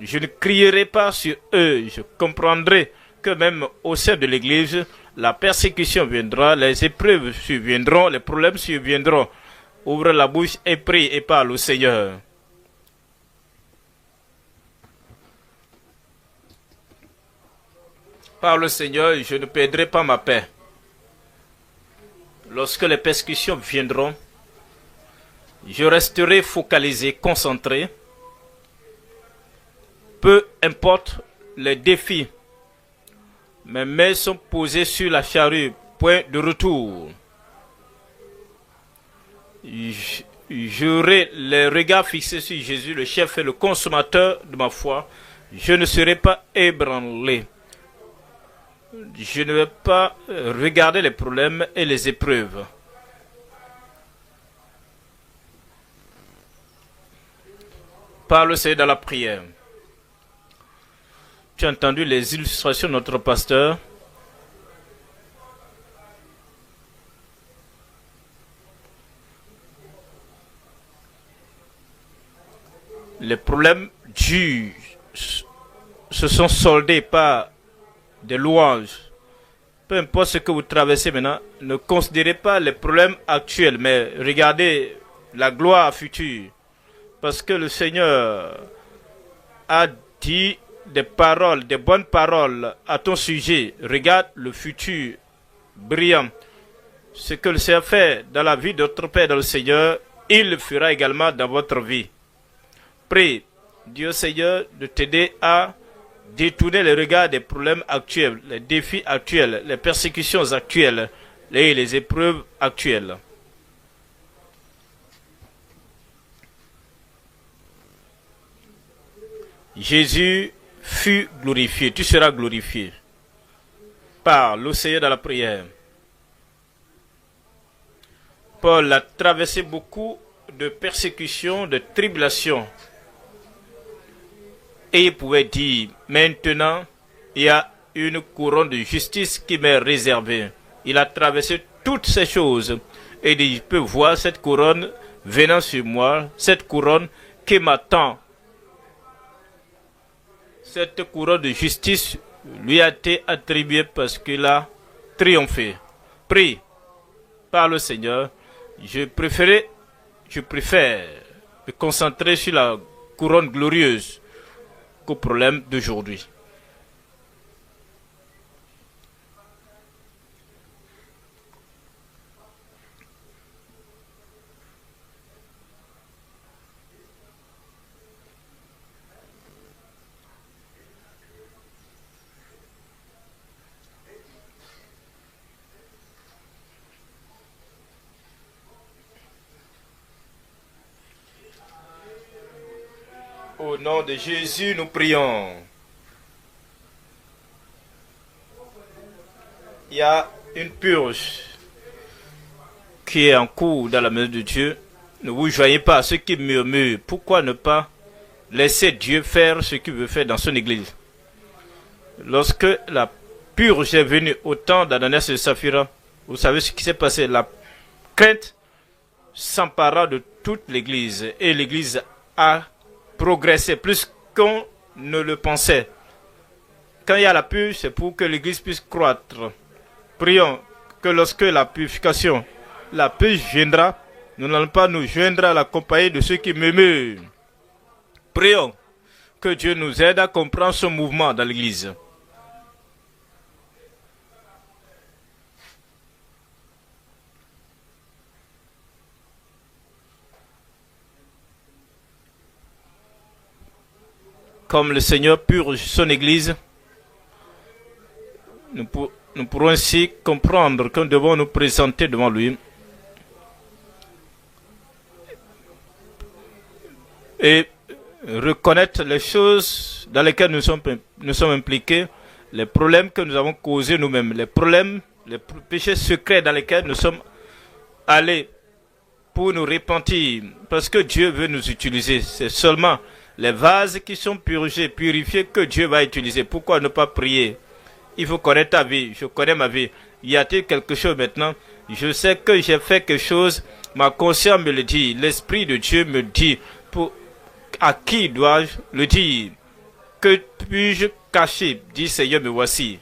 Speaker 2: Je ne crierai pas sur eux. Je comprendrai que même au sein de l'Église, la persécution viendra, les épreuves surviendront, les problèmes surviendront. Ouvre la bouche et prie et parle au Seigneur. Parle au Seigneur, je ne perdrai pas ma paix. Lorsque les persécutions viendront, je resterai focalisé, concentré. Peu importe les défis, mes mains sont posées sur la charrue, point de retour. J'aurai les regards fixés sur Jésus, le chef et le consommateur de ma foi. Je ne serai pas ébranlé. Je ne vais pas regarder les problèmes et les épreuves. Parle, Seigneur, dans la prière. Tu as entendu les illustrations de notre pasteur. Les problèmes se sont soldés par des louanges. Peu importe ce que vous traversez maintenant, ne considérez pas les problèmes actuels, mais regardez la gloire future. Parce que le Seigneur a dit des paroles, des bonnes paroles à ton sujet. Regarde le futur brillant. Ce que le Seigneur fait dans la vie de notre Père dans le Seigneur, il le fera également dans votre vie. Prie Dieu Seigneur de t'aider à détourner les regards des problèmes actuels, les défis actuels, les persécutions actuelles et les épreuves actuelles. Jésus fut glorifié, tu seras glorifié par le Seigneur dans la prière. Paul a traversé beaucoup de persécutions, de tribulations. Et il pouvait dire, maintenant, il y a une couronne de justice qui m'est réservée. Il a traversé toutes ces choses. Et il peut voir cette couronne venant sur moi, cette couronne qui m'attend. Cette couronne de justice lui a été attribuée parce qu'il a triomphé. Prie, parle au Seigneur. Je préfère me concentrer sur la couronne glorieuse qu'au problème d'aujourd'hui. Au nom de Jésus, nous prions. Il y a une purge qui est en cours dans la maison de Dieu. Ne vous joignez pas à ceux qui murmurent. Pourquoi ne pas laisser Dieu faire ce qu'il veut faire dans son église? Lorsque la purge est venue au temps d'Ananias et de Saphira, vous savez ce qui s'est passé. La crainte s'empara de toute l'église et l'église a progressé plus qu'on ne le pensait. Quand il y a la purge, c'est pour que l'église puisse croître. Prions que lorsque la purification, la purge viendra, nous n'allons pas nous joindre à la compagnie de ceux qui murmurent. Prions que Dieu nous aide à comprendre ce mouvement dans l'église. Comme le Seigneur purge son église, nous pourrons ainsi comprendre que nous devons nous présenter devant lui et reconnaître les choses dans lesquelles nous sommes impliqués, les problèmes que nous avons causés nous-mêmes, les problèmes, les péchés secrets dans lesquels nous sommes allés pour nous repentir, parce que Dieu veut nous utiliser. C'est seulement les vases qui sont purgés, purifiés, que Dieu va utiliser. Pourquoi ne pas prier? Il faut connaître ta vie. Je connais ma vie. Y a-t-il quelque chose maintenant? Je sais que j'ai fait quelque chose. Ma conscience me le dit. L'Esprit de Dieu me dit. À qui dois-je le dire? Que puis-je cacher? Dis Seigneur, me voici.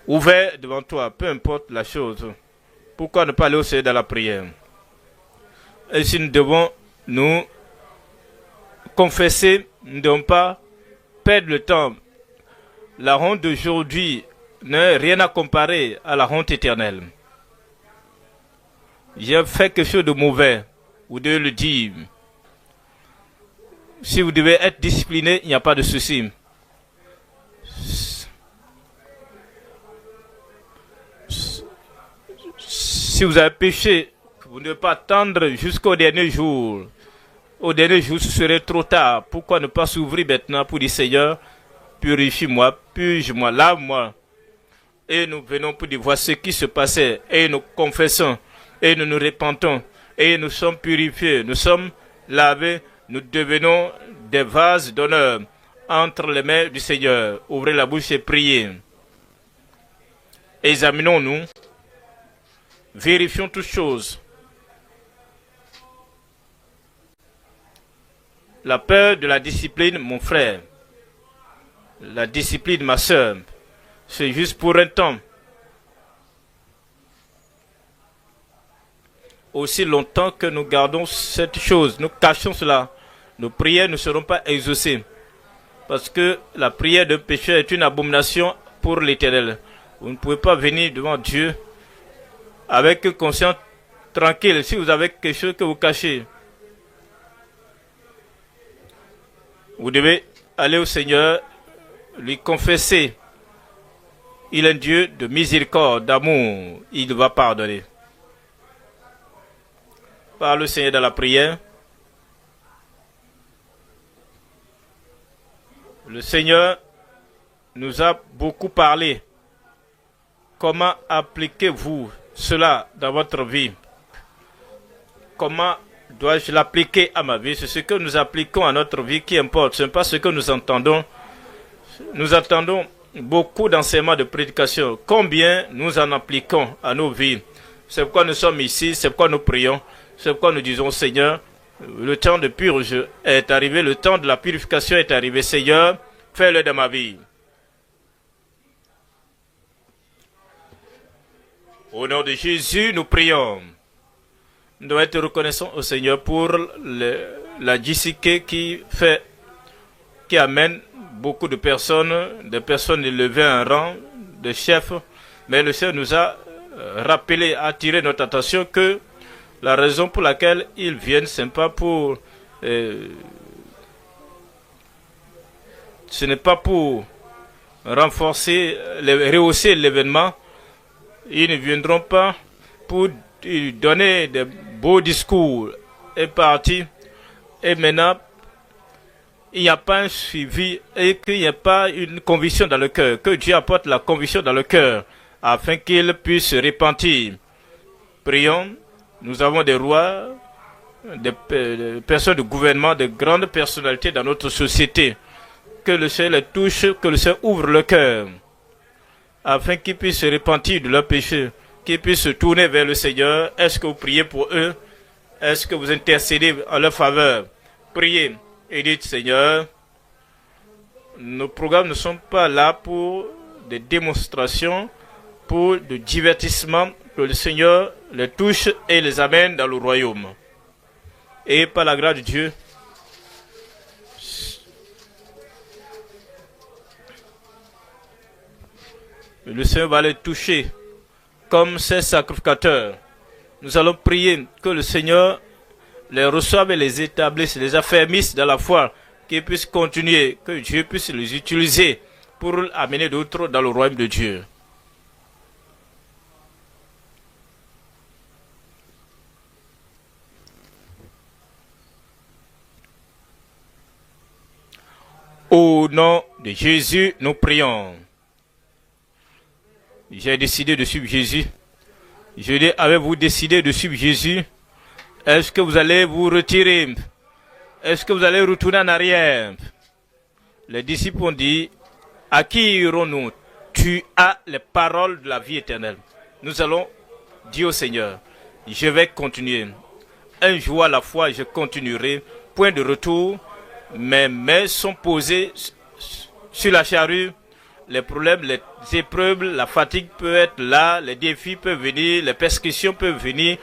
Speaker 2: Ouvert devant toi, peu importe la chose. Pourquoi ne pas aller au Seigneur dans la prière? Et si nous devons nous confesser, nous ne devons pas perdre le temps. La honte d'aujourd'hui n'est rien à comparer à la honte éternelle. J'ai fait quelque chose de mauvais. Vous devez le dire. Si vous devez être discipliné, il n'y a pas de souci. Si vous avez péché, vous ne devez pas attendre jusqu'au dernier jour. Au dernier jour, ce serait trop tard. Pourquoi ne pas s'ouvrir maintenant pour dire Seigneur, purifie-moi, purge-moi, lave-moi. Et nous venons pour dire voir ce qui se passait. Et nous confessons. Et nous nous repentons. Et nous sommes purifiés. Nous sommes lavés. Nous devenons des vases d'honneur entre les mains du Seigneur. Ouvrez la bouche et priez. Examinons-nous. Vérifions toutes choses. La peur de la discipline, mon frère. La discipline, ma soeur. C'est juste pour un temps. Aussi longtemps que nous gardons cette chose, nous cachons cela, nos prières ne seront pas exaucées. Parce que la prière d'un pécheur est une abomination pour l'Éternel. Vous ne pouvez pas venir devant Dieu avec une conscience tranquille si vous avez quelque chose que vous cachez. Vous devez aller au Seigneur, lui confesser. Il est un Dieu de miséricorde, d'amour. Il va pardonner. Parle au Seigneur dans la prière. Le Seigneur nous a beaucoup parlé. Comment appliquez-vous cela dans votre vie? Comment dois-je l'appliquer à ma vie? C'est ce que nous appliquons à notre vie qui importe. Ce n'est pas ce que nous entendons. Nous attendons beaucoup d'enseignements de prédication. Combien nous en appliquons à nos vies? C'est pourquoi nous sommes ici, c'est pourquoi nous prions, c'est pourquoi nous disons Seigneur, le temps de purge est arrivé, le temps de la purification est arrivé. Seigneur, fais-le dans ma vie. Au nom de Jésus, nous prions. Nous devons être reconnaissants au Seigneur pour la JCK qui amène beaucoup de personnes, des personnes élevées à un rang de chef. Mais le Seigneur nous a rappelé, attiré notre attention que la raison pour laquelle ils viennent, ce n'est pas pour renforcer, rehausser l'événement. Ils ne viendront pas pour donner de beaux discours et partir Et maintenant, il n'y a pas un suivi et qu'il n'y a pas une conviction dans le cœur. Que Dieu apporte la conviction dans le cœur afin qu'il puisse se repentir. Prions. Nous avons des rois, des personnes de gouvernement, de grandes personnalités dans notre société. Que le Seigneur les touche, que le Seigneur ouvre le cœur afin qu'ils puissent se repentir de leurs péchés, qu'ils puissent se tourner vers le Seigneur. Est-ce que vous priez pour eux? Est-ce que vous intercédez en leur faveur? Priez et dites, Seigneur, nos programmes ne sont pas là pour des démonstrations, pour du divertissement, que le Seigneur les touche et les amène dans le royaume. Et par la grâce de Dieu, le Seigneur va les toucher comme ses sacrificateurs. Nous allons prier que le Seigneur les reçoive et les établisse, les affermisse dans la foi, qu'ils puissent continuer, que Dieu puisse les utiliser pour amener d'autres dans le royaume de Dieu. Au nom de Jésus, nous prions. J'ai décidé de suivre Jésus. Je dis, avez-vous décidé de suivre Jésus? Est-ce que vous allez vous retirer? Est-ce que vous allez retourner en arrière? Les disciples ont dit, à qui irons-nous? Tu as les paroles de la vie éternelle. Nous allons dire au Seigneur, je vais continuer. Un jour à la fois, je continuerai. Point de retour. Mes mains sont posées sur la charrue. Les problèmes, les épreuves, la fatigue peut être là, les défis peuvent venir, les persécutions peuvent venir,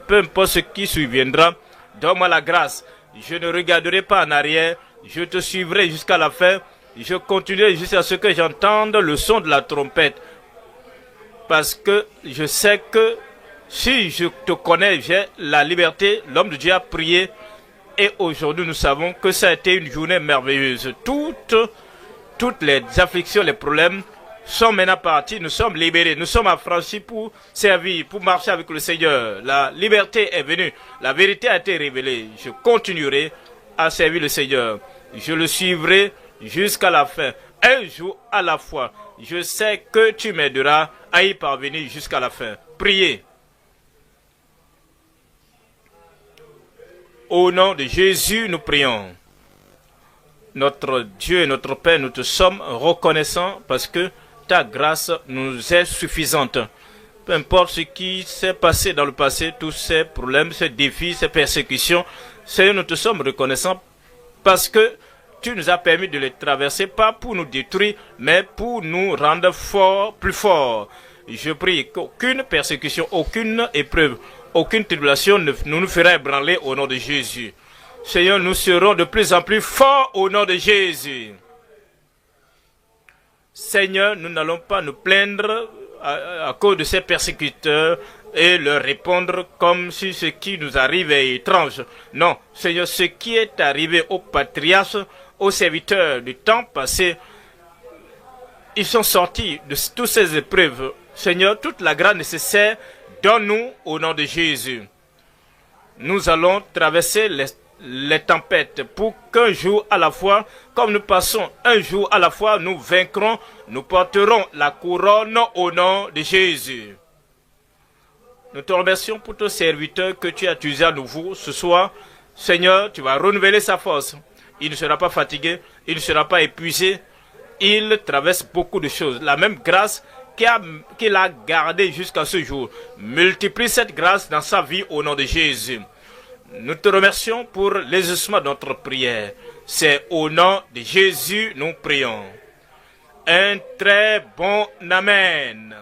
Speaker 2: peu importe ce qui surviendra. Donne-moi la grâce. Je ne regarderai pas en arrière. Je te suivrai jusqu'à la fin. Je continuerai jusqu'à ce que j'entende le son de la trompette. Parce que je sais que si je te connais, j'ai la liberté. L'homme de Dieu a prié. Et aujourd'hui, nous savons que ça a été une journée merveilleuse. Toutes les afflictions, les problèmes sont maintenant partis. Nous sommes libérés. Nous sommes affranchis pour servir, pour marcher avec le Seigneur. La liberté est venue. La vérité a été révélée. Je continuerai à servir le Seigneur. Je le suivrai jusqu'à la fin. Un jour à la fois. Je sais que tu m'aideras à y parvenir jusqu'à la fin. Priez. Au nom de Jésus, nous prions. Notre Dieu et notre Père, nous te sommes reconnaissants parce que ta grâce nous est suffisante. Peu importe ce qui s'est passé dans le passé, tous ces problèmes, ces défis, ces persécutions, Seigneur, nous te sommes reconnaissants parce que tu nous as permis de les traverser, pas pour nous détruire, mais pour nous rendre forts, plus forts. Je prie qu'aucune persécution, aucune épreuve, aucune tribulation ne nous fera ébranler au nom de Jésus. Seigneur, nous serons de plus en plus forts au nom de Jésus. Seigneur, nous n'allons pas nous plaindre à cause de ces persécuteurs et leur répondre comme si ce qui nous arrive est étrange. Non, Seigneur, ce qui est arrivé aux patriarches, aux serviteurs du temps passé, ils sont sortis de toutes ces épreuves. Seigneur, toute la grâce nécessaire, donne-nous au nom de Jésus. Nous allons traverser les tempêtes pour qu'un jour à la fois, comme nous passons un jour à la fois, nous vaincrons, nous porterons la couronne au nom de Jésus. Nous te remercions pour ton serviteur que tu as utilisé à nouveau ce soir. Seigneur, tu vas renouveler sa force. Il ne sera pas fatigué, il ne sera pas épuisé. Il traverse beaucoup de choses. La même grâce qu'il a gardée jusqu'à ce jour. Multiplie cette grâce dans sa vie au nom de Jésus. Nous te remercions pour l'exaucement de notre prière. C'est au nom de Jésus nous prions. Un très bon Amen.